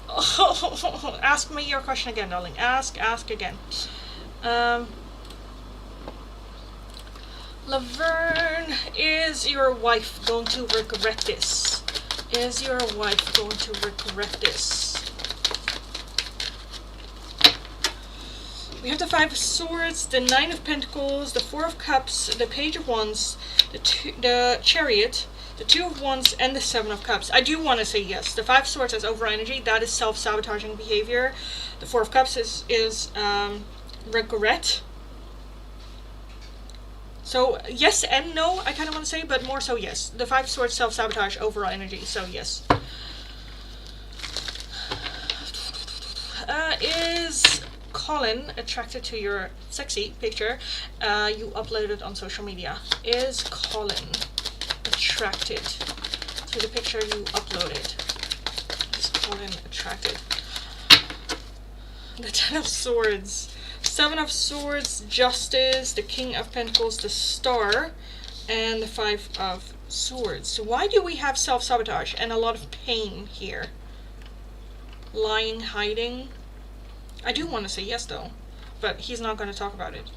Oh, ask me your question again, darling. Ask again. Laverne, is your wife going to regret this? Is your wife going to regret this? We have the 5 of Swords, the 9 of Pentacles, the 4 of Cups, the Page of Wands, the Chariot, the 2 of Wands, and the 7 of Cups. I do want to say yes. The 5 of Swords is over energy. That is self-sabotaging behavior. The 4 of Cups is regret. So yes and no, I kind of want to say, but more so yes. The 5 of Swords, self-sabotage, overall energy, so yes. Is Colin attracted to your sexy picture you uploaded on social media? Is Colin attracted to the picture you uploaded? Is Colin attracted? The 10 of Swords. 7 of Swords, Justice, the King of Pentacles, the Star, and the 5 of Swords. So why do we have self-sabotage and a lot of pain here? Lying, hiding. I do want to say yes though, but he's not going to talk about it.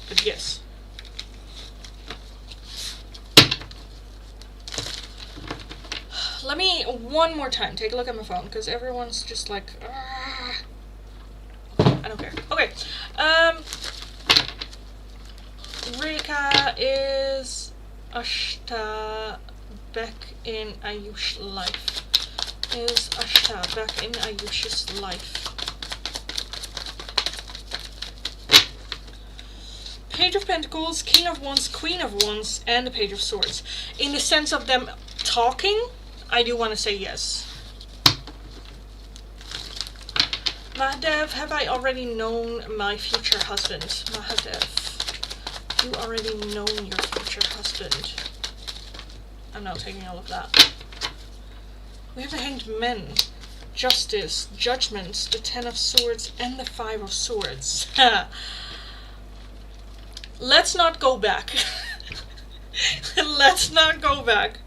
But yes. Let me one more time take a look at my phone, because everyone's just like, I don't care. Okay. Rika is Ashta back in Ayush life. Is Ashta back in Ayush's life? Page of Pentacles, King of Wands, Queen of Wands, and the Page of Swords. In the sense of them talking, I do want to say yes. Mahadev, have I already known my future husband? Mahadev, you already known your future husband. I'm not taking all of that. We have the Hanged Men, Justice, Judgment, the Ten of Swords, and the Five of Swords. Let's not go back. Let's not go back.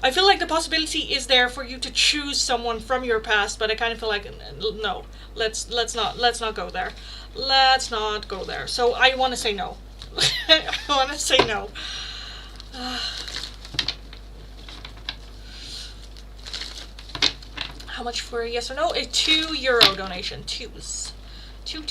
I feel like the possibility is there for you to choose someone from your past, but I kind of feel like no. Let's not go there. Let's not go there. So I want to say no. I want to say no. How much for a yes or no? A €2 donation. Twos. Two.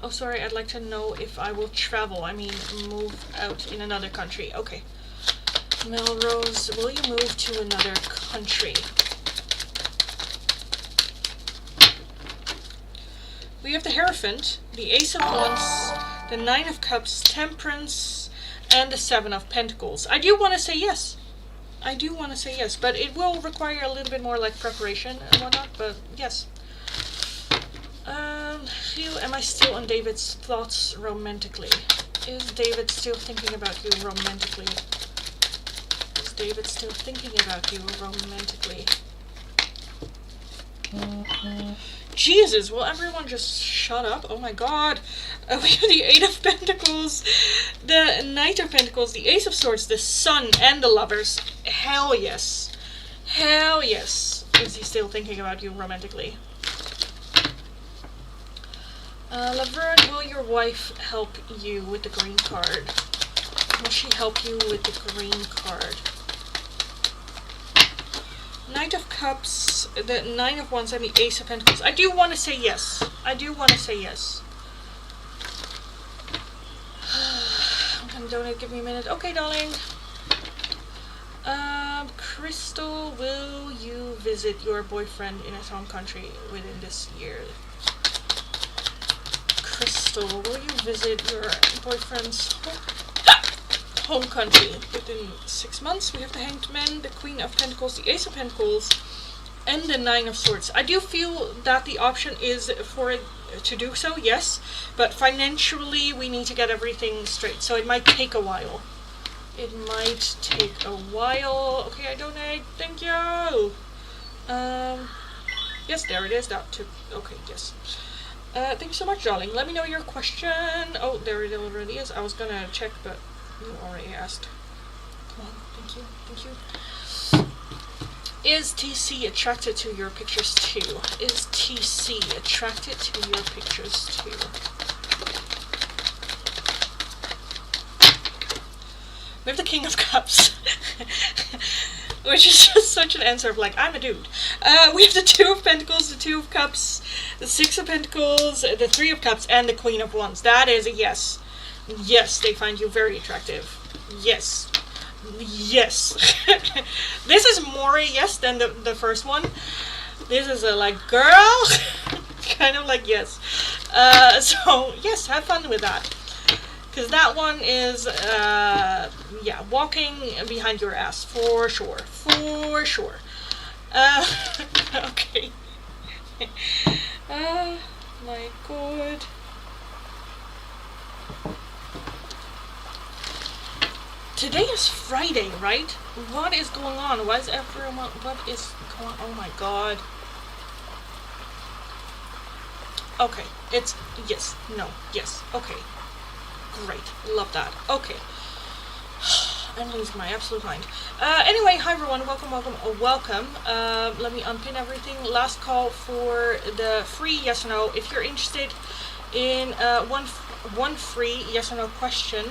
Oh, sorry, I'd like to know if I will travel. I mean, move out in another country. Okay. Melrose, will you move to another country? We have the Hierophant, the Ace of Wands, the Nine of Cups, Temperance, and the Seven of Pentacles. I do want to say yes. I do want to say yes, but it will require a little bit more like preparation and whatnot, but yes. Am I still on David's thoughts romantically? Is David still thinking about you romantically? Is David still thinking about you romantically? Jesus, will everyone just shut up? Oh my god. We have the Eight of Pentacles, the Knight of Pentacles, the Ace of Swords, the Sun, and the Lovers. Hell yes. Hell yes. Is he still thinking about you romantically? Laverne, will your wife help you with the green card? Will she help you with the green card? Knight of Cups, the Nine of Wands, and the Ace of Pentacles. I do want to say yes. I do want to say yes. I'm gonna donate, give me a minute. Okay, darling. Crystal, will you visit your boyfriend in his home country within this year? Crystal, will you visit your boyfriend's home country within 6 months? We have the Hanged Man, the Queen of Pentacles, the Ace of Pentacles, and the Nine of Swords. I do feel that the option is for it to do so, yes, but financially we need to get everything straight, so it might take a while. It might take a while. Okay, I donate. Thank you. Yes, there it is. That took. Okay, yes. Thank you so much, darling. Let me know your question. Oh, there it already is. I was gonna check, but you already asked. Come on. Thank you. Thank you. Is TC attracted to your pictures too? Is TC attracted to your pictures too? We have the King of Cups, which is just such an answer of like, I'm a dude. We have the Two of Pentacles, the Two of Cups, the Six of Pentacles, the Three of Cups, and the Queen of Wands. That is a yes. Yes, they find you very attractive. Yes. Yes. This is more a yes than the first one. This is a like, girl, kind of like yes. So, yes, have fun with that. Because that one is, yeah, walking behind your ass, for sure. For sure. Okay. My god. Today is Friday, right? What is going on? Why is everyone, what is going on? Oh my god. Okay, it's, yes, no, yes, okay. Great, love that. Okay. I'm losing my absolute mind. Anyway, hi everyone, welcome. Let me unpin everything. Last call for the free yes or no. If you're interested in one free yes or no question,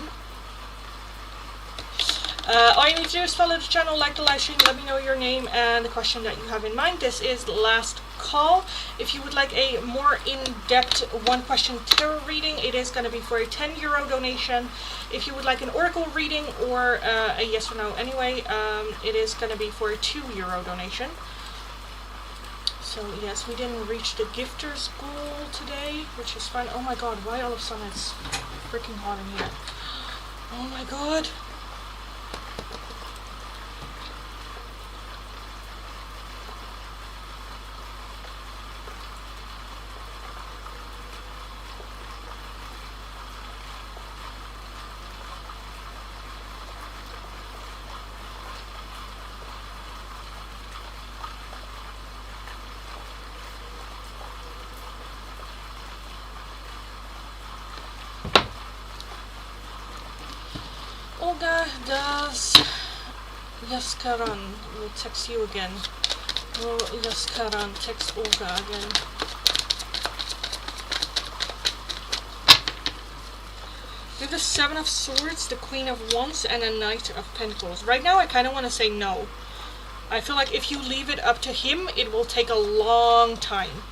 all you need to do is follow the channel, like the live stream, let me know your name and the question that you have in mind. This is the last call. If you would like a more in-depth one question tarot reading, it is going to be for a €10 donation. If you would like an oracle reading or a yes or no anyway, it is going to be for a €2 donation. So yes, we didn't reach the gifter's goal today, which is fine. Oh my god, why all of a sudden it's freaking hot in here? Oh my god. Olga does Yaskaran will text you again. Will Yaskaran text Olga again? We have the Seven of Swords, the Queen of Wands, and a Knight of Pentacles. Right now I kind of want to say no. I feel like if you leave it up to him, it will take a long time.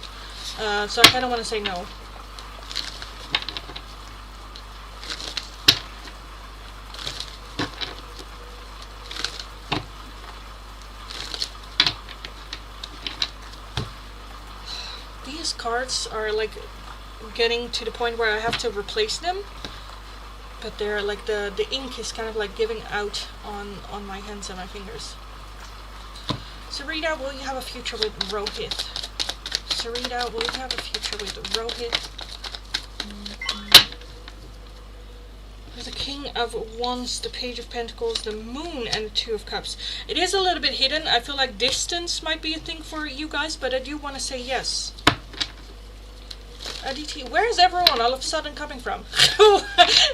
So I kind of want to say no. These cards are like getting to the point where I have to replace them, but they're like the ink is kind of like giving out on my hands and my fingers. Sarita, will you have a future with Rohit? Sarita, will you have a future with Rohit? There's the King of Wands, the Page of Pentacles, the Moon, and the Two of Cups. It is a little bit hidden. I feel like distance might be a thing for you guys, but I do want to say yes. DT, where is everyone all of a sudden coming from?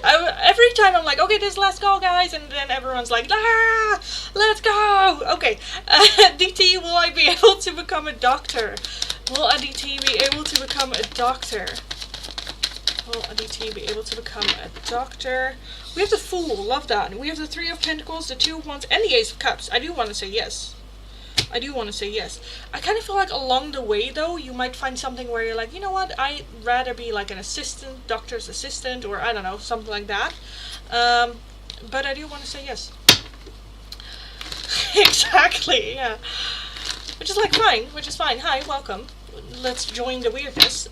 Every time I'm like, okay, this is last call, guys, and then everyone's like, ah, let's go. Okay, DT, will I be able to become a doctor? Will DT be able to become a doctor? Will DT be able to become a doctor? We have the Fool, love that. We have the Three of Pentacles, the Two of Wands, and the Ace of Cups. I do want to say yes. I do want to say yes. I kind of feel like along the way, though, you might find something where you're like, you know what, I'd rather be like an assistant, doctor's assistant, or I don't know, something like that. But I do want to say yes. Exactly, yeah. Which is like fine, which is fine. Hi, welcome. Let's join the weirdness.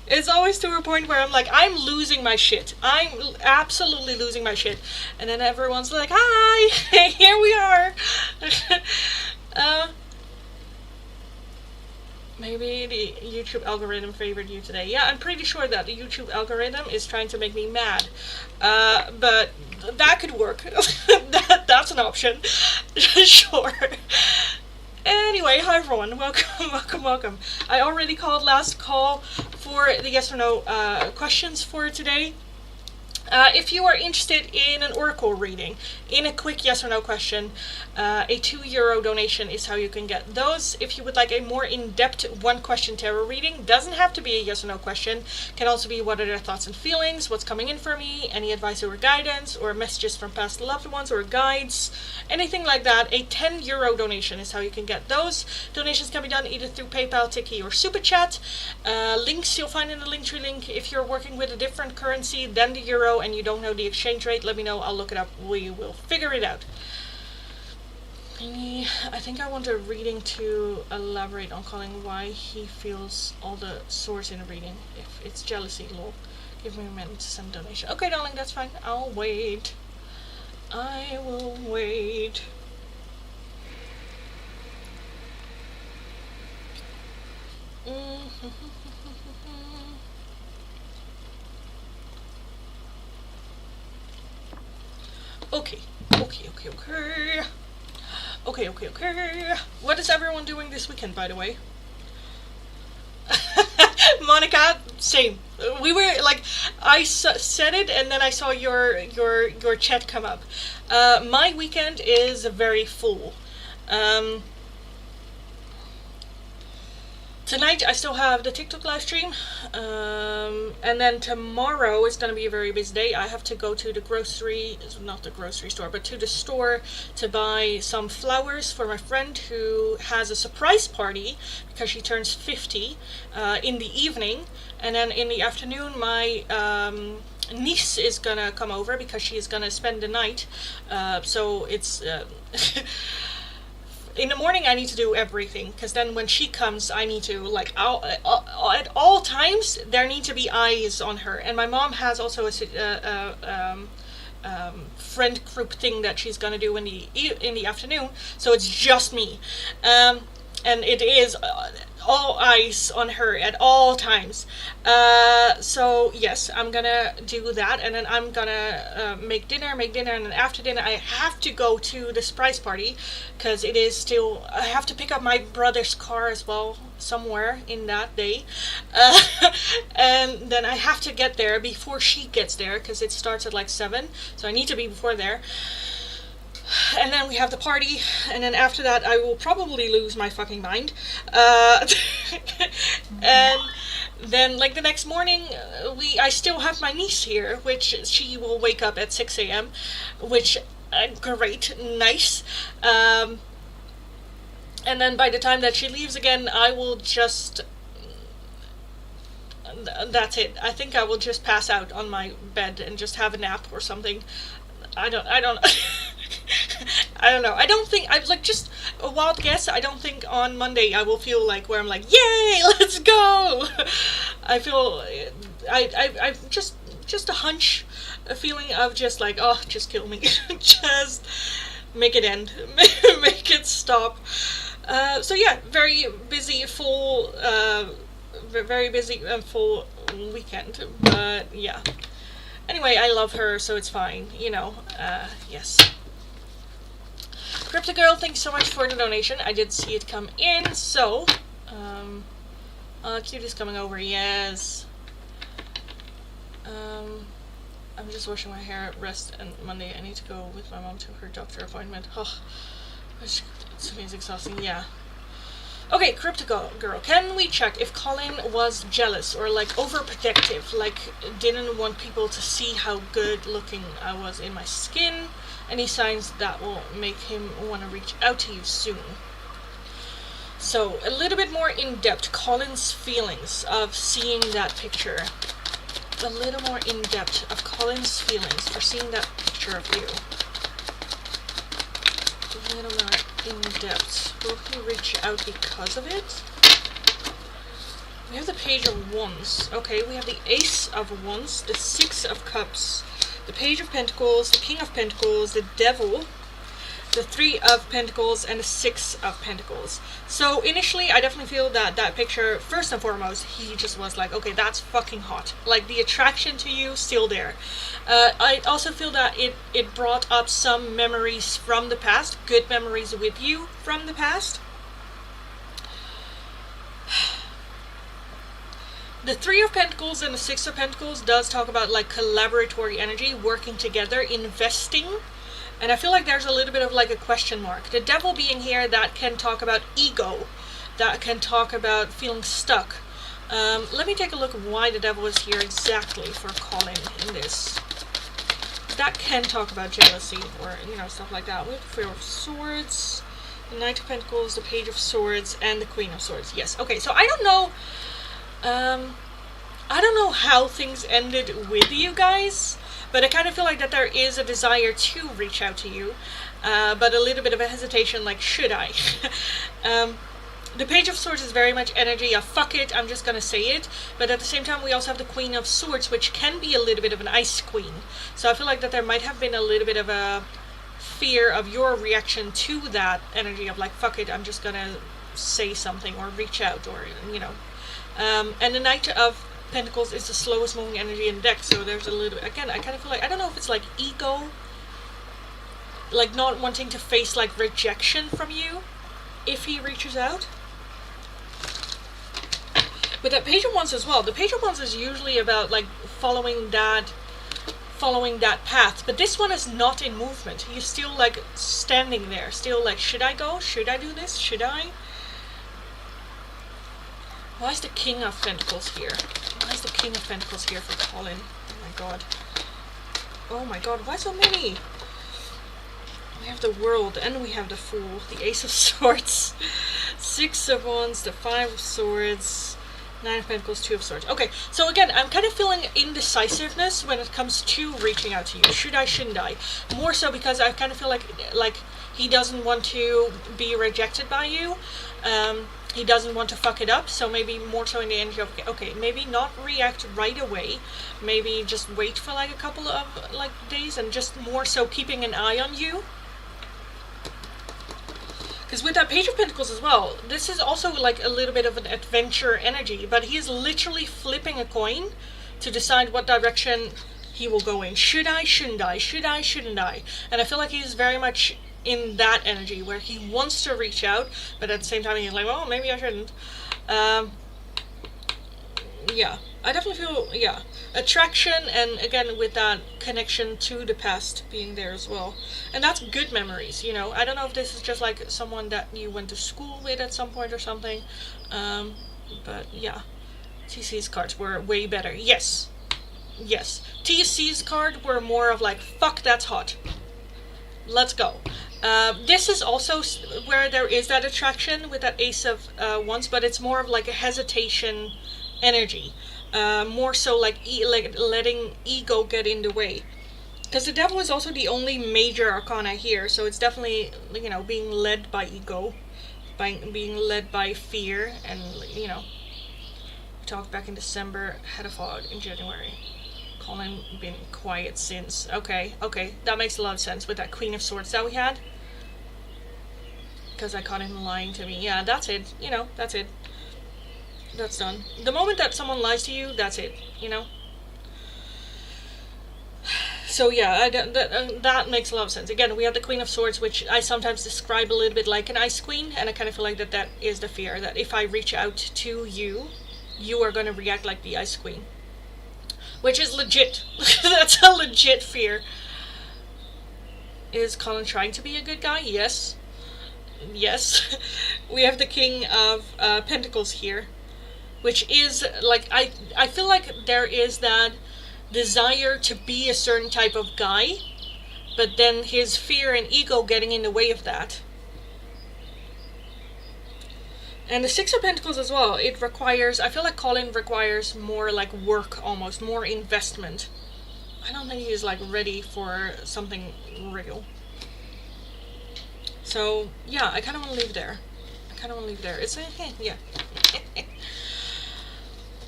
It's always to a point where I'm like, I'm losing my shit. I'm absolutely losing my shit. And then everyone's like, hi, here we are. Maybe the YouTube algorithm favored you today. Yeah, I'm pretty sure that the YouTube algorithm is trying to make me mad. But that could work. That's an option. Sure. Anyway, hi everyone, welcome. I already called last call for the yes or no questions for today. If you are interested in an oracle reading, in a quick yes or no question, a €2 donation is how you can get those. If you would like a more in-depth one question tarot reading, doesn't have to be a yes or no question, can also be what are their thoughts and feelings, what's coming in for me, any advice or guidance, or messages from past loved ones or guides, anything like that. A €10 donation is how you can get those. Donations can be done either through PayPal, Tiki, or Super Chat. Links you'll find in the Linktree link. If you're working with a different currency than the euro and you don't know the exchange rate, let me know. I'll look it up. We will figure it out. I think I want a reading to elaborate on Colin why he feels all the swords in a reading. If it's jealousy, lol. Give me a minute to send a donation. Okay, darling, that's fine. I'll wait. I will wait. Okay. What is everyone doing this weekend, by the way? Monica, same. We were like, said it, and then I saw your chat come up. My weekend is very full. Um, Tonight I still have the TikTok live stream, and then tomorrow is going to be a very busy day. I have to go to the not the grocery store, but to the store to buy some flowers for my friend who has a surprise party because she turns 50 in the evening, and then in the afternoon my niece is gonna come over because she is gonna spend the night. So it's in the morning I need to do everything because then when she comes I need to like at all times there need to be eyes on her, and my mom has also friend group thing that she's gonna do in the afternoon, so it's just me, and it is all eyes on her at all times. So yes, I'm gonna do that, and then I'm gonna make dinner, and then after dinner I have to go to the surprise party because it is still. I have to pick up my brother's car as well somewhere in that day, and then I have to get there before she gets there because it starts at like 7, so I need to be before there. And then we have the party, and then after that I will probably lose my fucking mind. And then like the next morning I still have my niece here, which she will wake up at 6 a.m, which great, nice. And then by the time that she leaves again, I will just that's it. I think I will just pass out on my bed and just have a nap or something. I don't I don't know. I don't think I like just a wild guess. I don't think on Monday I will feel like where I'm like, yay, let's go. I feel I just a hunch, a feeling of just like, oh, just kill me, just make it end, make it stop. So yeah, very busy, full, very busy and full weekend. But yeah. Anyway, I love her, so it's fine, you know. Yes. Crypto Girl, thanks so much for the donation. I did see it come in, so Cute is coming over, yes. I'm just washing my hair, rest, and Monday I need to go with my mom to her doctor appointment. Oh, it's exhausting, yeah. Okay, Crypto Girl, can we check if Colin was jealous or like overprotective, like didn't want people to see how good looking I was in my skin? Any signs that will make him want to reach out to you soon? So, a little bit more in depth, Colin's feelings of seeing that picture. A little more in depth of Colin's feelings for seeing that picture of you. A little more in depth. Will he reach out because of it? We have the Page of Wands. Okay, we have the Ace of Wands, the Six of Cups, the Page of Pentacles, the King of Pentacles, the Devil, the Three of Pentacles, and the Six of Pentacles. So initially, I definitely feel that that picture, first and foremost, he just was like, okay, that's fucking hot. Like, the attraction to you, still there. I also feel that it brought up some memories from the past, good memories with you from the past. The Three of Pentacles and the Six of Pentacles does talk about like collaboratory energy, working together, investing. And I feel like there's a little bit of like a question mark. The Devil being here, that can talk about ego, that can talk about feeling stuck. Let me take a look at why the Devil is here exactly for Colin in this. That can talk about jealousy or, you know, stuff like that. We have the Four of Swords, the Knight of Pentacles, the Page of Swords, and the Queen of Swords. Yes, okay, so I don't know how things ended with you guys, but I kind of feel like that there is a desire to reach out to you, but a little bit of a hesitation, like, should I? The Page of Swords is very much energy of fuck it, I'm just gonna say it, but at the same time we also have the Queen of Swords, which can be a little bit of an ice queen. So I feel like that there might have been a little bit of a fear of your reaction to that energy of like, fuck it, I'm just gonna say something or reach out, or, you know. And the Knight of Pentacles is the slowest moving energy in the deck, so there's a little, again, I kind of feel like, I don't know if it's like ego, like not wanting to face like rejection from you if he reaches out. With that Page of Wands as well, the Page of Wands is usually about like following that path, but this one is not in movement. He's still like standing there, still like, should I go? Should I do this? Should I? Why is the King of Pentacles here? Why is the King of Pentacles here for Colin? Oh my god. Oh my god, why so many? We have the World, and we have the Fool, the Ace of Swords, Six of Wands, the Five of Swords, Nine of Pentacles, Two of Swords. Okay, so again, I'm kind of feeling indecisiveness when it comes to reaching out to you. Should I, shouldn't I? More so because I kind of feel like he doesn't want to be rejected by you. He doesn't want to fuck it up, so maybe more so in the energy of, okay, maybe not react right away. Maybe just wait for like a couple of like days and just more so keeping an eye on you. Because with that Page of Pentacles as well, this is also like a little bit of an adventure energy, but he is literally flipping a coin to decide what direction he will go in. Should I, shouldn't I? Should I, shouldn't I? And I feel like he's very much in that energy where he wants to reach out, but at the same time he's like, well, maybe I shouldn't. Yeah, I definitely feel, yeah, attraction, and again with that connection to the past being there as well. And that's good memories, you know. I don't know if this is just like someone that you went to school with at some point or something, but yeah, TC's cards were way better. Yes, yes, TC's card were more of like, fuck, that's hot, let's go. This is also where there is that attraction with that Ace of Wands, but it's more of like a hesitation energy, more so like letting ego get in the way, because the Devil is also the only major arcana here, so it's definitely, you know, being led by ego, by being led by fear, and you know, talked back in December, had a fallout in January. Colin been quiet since. Okay, that makes a lot of sense with that Queen of Swords that we had, because I caught him lying to me. Yeah, that's it, you know, that's it. That's done. The moment that someone lies to you, that's it, you know? So yeah, that makes a lot of sense. Again, we have the Queen of Swords, which I sometimes describe a little bit like an Ice Queen, and I kind of feel like that is the fear, that if I reach out to you, you are going to react like the Ice Queen. Which is legit. That's a legit fear. Is Colin trying to be a good guy? Yes. Yes. We have the King of Pentacles here, which is like, I feel like there is that desire to be a certain type of guy, but then his fear and ego getting in the way of that. And the Six of Pentacles as well, it requires, I feel like Colin requires more like work almost, more investment. I don't think he's like ready for something real. So yeah, I kind of want to leave there. It's yeah.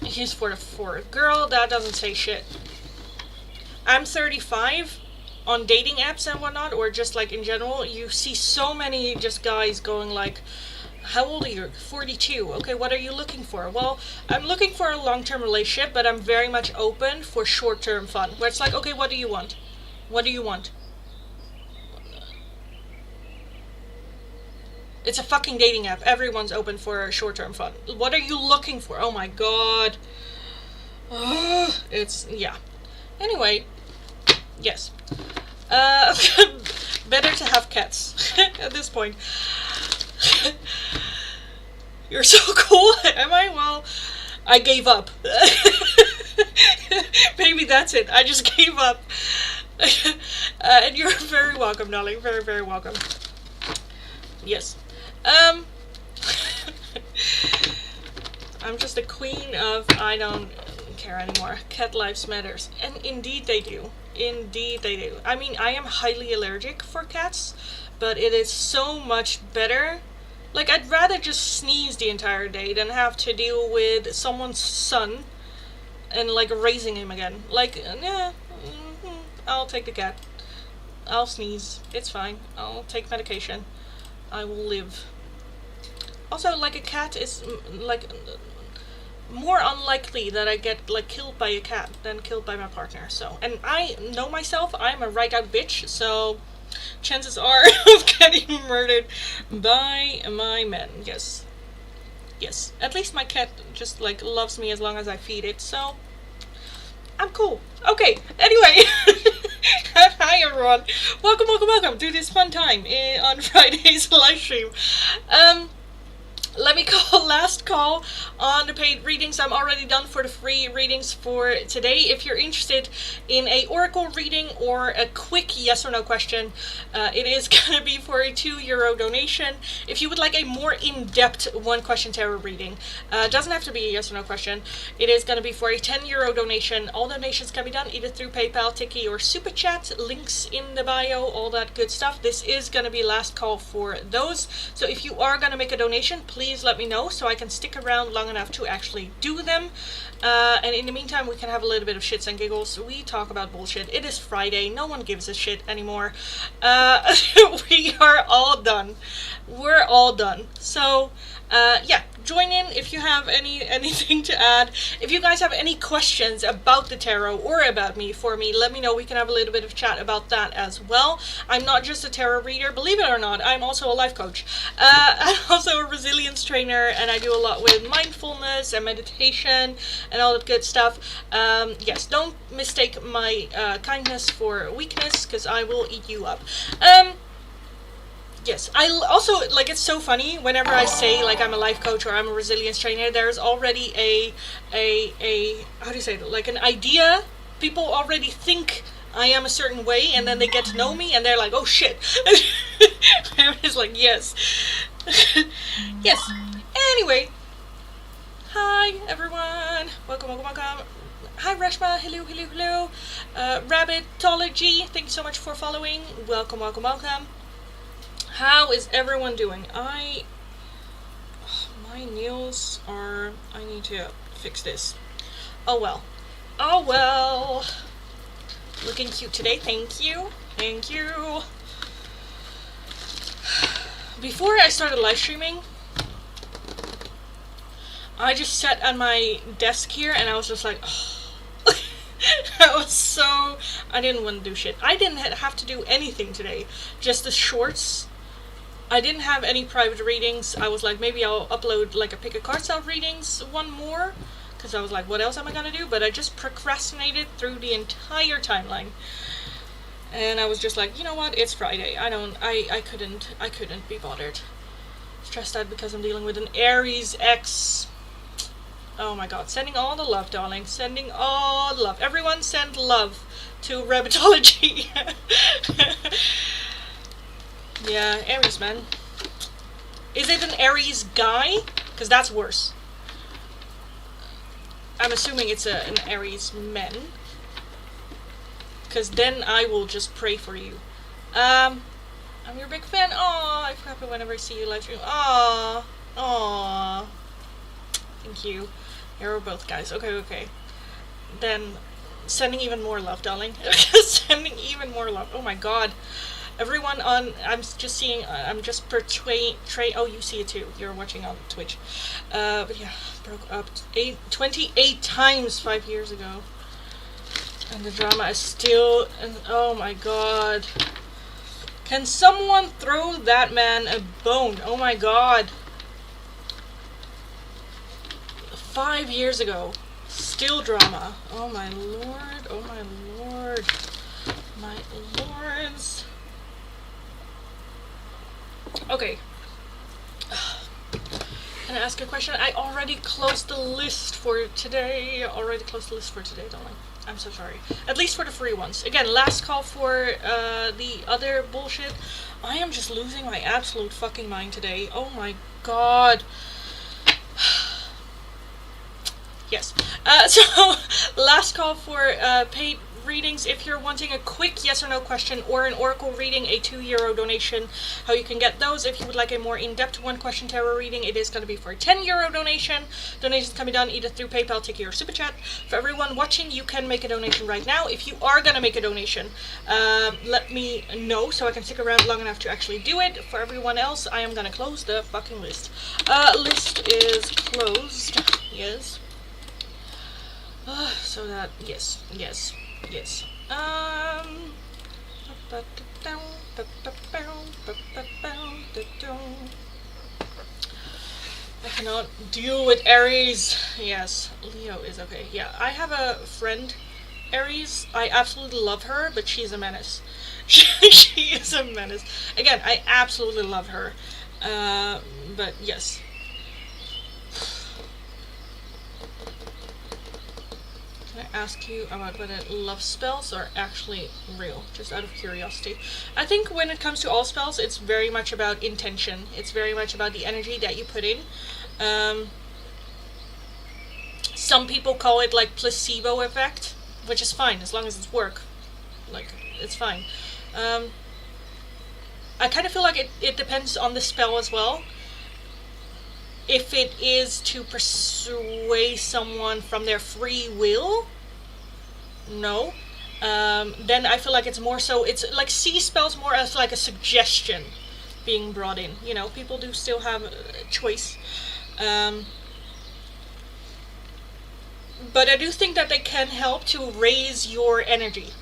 He's for the girl, that doesn't say shit. I'm 35. On dating apps and whatnot, or just like in general, you see so many just guys going like, how old are you? 42. Okay, what are you looking for? Well, I'm looking for a long-term relationship, but I'm very much open for short-term fun. Where it's like, okay, what do you want? What do you want? It's a fucking dating app. Everyone's open for short-term fun. What are you looking for? Oh my god. It's, yeah. Anyway, yes. Better to have cats at this point. You're so cool. Am I? Well, I gave up. Maybe that's it. I just gave up. And you're very welcome, darling. Very, very welcome. Yes. I'm just the queen of I don't care anymore. Cat lives matters. And indeed they do. Indeed they do. I mean, I am highly allergic for cats, but it is so much better. Like, I'd rather just sneeze the entire day than have to deal with someone's son and, like, raising him again. Like, yeah, I'll take the cat. I'll sneeze. It's fine. I'll take medication. I will live. Also, like, a cat is, like, more unlikely that I get, like, killed by a cat than killed by my partner. So, and I know myself, I'm a right-out bitch, so chances are of getting murdered by my men, yes. Yes, at least my cat just like loves me as long as I feed it, so I'm cool. Okay, anyway. Hi everyone. Welcome to this fun time on Friday's live stream. Let me call last call on the paid readings. I'm already done for the free readings for today. If you're interested in a oracle reading or a quick yes or no question, it is going to be for a €2 donation. If you would like a more in-depth one question tarot reading, doesn't have to be a yes or no question. It is going to be for a €10 donation. All donations can be done either through PayPal, Tiki, or Super Chat. Links in the bio, all that good stuff. This is going to be last call for those. So if you are going to make a donation, please let me know so I can stick around long enough to actually do them. And in the meantime, we can have a little bit of shits and giggles. We talk about bullshit. It is Friday. No one gives a shit anymore. We are all done. We're all done. So, yeah, join in if you have anything to add. If you guys have any questions about the tarot or about me for me, let me know. We can have a little bit of chat about that as well. I'm not just a tarot reader, believe it or not. I'm also a life coach. I'm also a resilience trainer, and I do a lot with mindfulness and meditation and all that good stuff. Yes, don't mistake my kindness for weakness, because I will eat you up. Yes, I also, like, it's so funny whenever I say, like, I'm a life coach or I'm a resilience trainer, there's already a how do you say it, like, an idea. People already think I am a certain way, and then they get to know me, and they're like, oh shit. I'm just like, yes. Yes. Anyway. Hi, everyone. Welcome. Hi, Reshma. Hello. Rabbitology, thank you so much for following. Welcome. How is everyone doing? My nails are... I need to fix this. Oh well. Looking cute today. Thank you. Before I started live streaming, I just sat on my desk here and I was just like, oh. I didn't want to do shit. I didn't have to do anything today. Just the shorts. I didn't have any private readings. I was like, maybe I'll upload like a pick a card style readings, one more, because I was like, what else am I gonna do? But I just procrastinated through the entire timeline, and I was just like, you know what? It's Friday. I couldn't be bothered. Stressed out because I'm dealing with an Aries ex. Oh my god! Sending all the love, darling. Sending all the love. Everyone, send love to Rabbitology. Yeah, Aries, man. Is it an Aries guy? Because that's worse. I'm assuming it's an Aries man. Because then I will just pray for you. I'm your big fan. Aw, I'm happy whenever I see you live stream. Aw. Thank you. You're both guys. Okay. Then, sending even more love, darling. Sending even more love. Oh my god. Everyone on, I'm just portraying, oh, you see it too, you're watching on Twitch. But yeah, broke up 28 times 5 years ago. And the drama is still, oh my god. Can someone throw that man a bone? Oh my god. 5 years ago, still drama. Oh my lord, my lords. Okay. Can I ask a question? I already closed the list for today. Darling. I'm so sorry. At least for the free ones. Again, last call for the other bullshit. I am just losing my absolute fucking mind today. Oh my god. Yes. So, last call for paid readings. If you're wanting a quick yes or no question or an oracle reading, a €2 donation, how you can get those. If you would like a more in-depth one question tarot reading, it is going to be for a €10 donation. Donations can be done either through PayPal, Tiki, or Super Chat. For everyone watching, you can make a donation right now. If you are going to make a donation, let me know so I can stick around long enough to actually do it. For everyone else, I am going to close the fucking list. List is closed. Yes. So that, yes. I Cannot deal with Aries. Yes, Leo is okay. Yeah, I have a friend, Aries. I absolutely love her, but she's a menace. She is a menace. Again, I absolutely love her. But yes. Can I ask you about whether love spells are actually real? Just out of curiosity. I think when it comes to all spells, it's very much about intention. It's very much about the energy that you put in. Some people call it like placebo effect, which is fine as long as it's work. Like, it's fine. I kind of feel like it depends on the spell as well. If it is to persuade someone from their free will, no. Then I feel like it's more so, it's like see spells more as like a suggestion being brought in. You know, people do still have a choice. But I do think that they can help to raise your energy,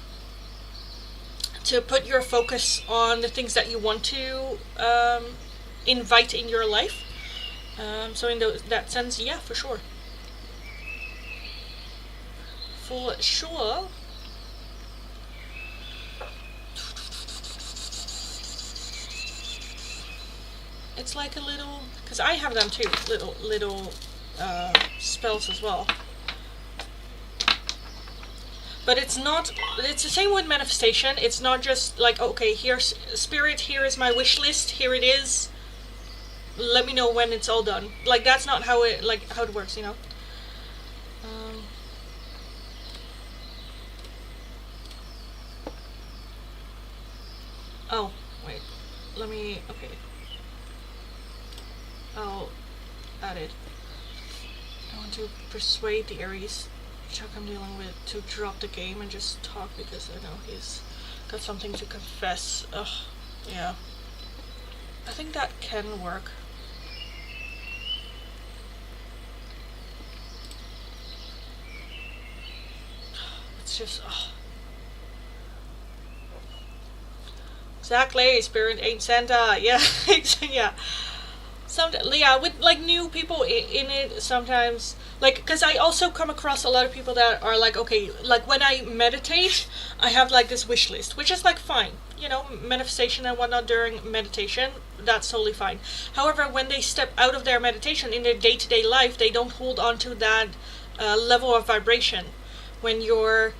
to put your focus on the things that you want to invite in your life. So in that sense, yeah, for sure. For sure. It's like a little, because I have them too, little spells as well. But it's not, it's the same with manifestation. It's not just like, okay, here's spirit, here is my wish list, here it is. Let me know when it's all done. Like, that's not how it works, you know? Oh, wait. Let me, okay. I'll add it. I want to persuade the Aries Chuck I'm dealing with to drop the game and just talk because I know he's got something to confess. Ugh, yeah. I think that can work. It's just, ugh. Exactly, spirit ain't Santa. Yeah, yeah. Yeah, with like new people in it sometimes, like, because I also come across a lot of people that are like, okay, like when I meditate, I have like this wish list, which is like fine, you know, manifestation and whatnot during meditation, that's totally fine. However, when they step out of their meditation in their day-to-day life, they don't hold on to that level of vibration. When you're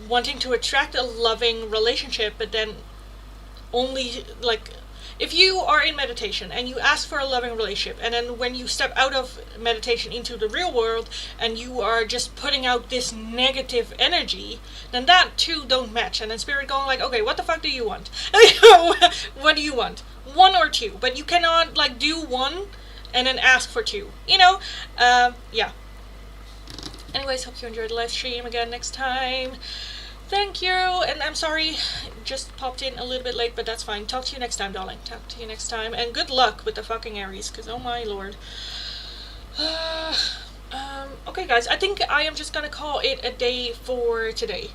wanting to attract a loving relationship, but then only like, if you are in meditation and you ask for a loving relationship, and then when you step out of meditation into the real world and you are just putting out this negative energy, then that two don't match. And then spirit going like, okay, what the fuck do you want? What do you want? One or two, but you cannot like do one and then ask for two, you know? Yeah. Anyways, hope you enjoyed the live stream. Again next time. Thank you, and I'm sorry, just popped in a little bit late, but that's fine. Talk to you next time, darling. Talk to you next time, and good luck with the fucking Aries, because oh my lord. Okay guys, I think I am just gonna call it a day for today.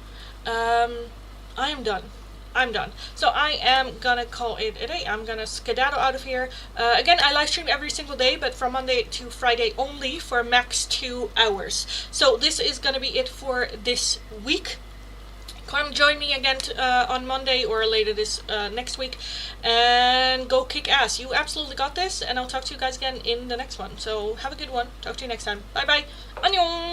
I am done. I'm done. So I am gonna call it a day. I'm gonna skedaddle out of here. Again, I live stream every single day, but from Monday to Friday only for max 2 hours. So this is gonna be it for this week. Come join me again on Monday or later this next week and go kick ass. You absolutely got this, and I'll talk to you guys again in the next one. So have a good one. Talk to you next time. Bye bye. Annyeong.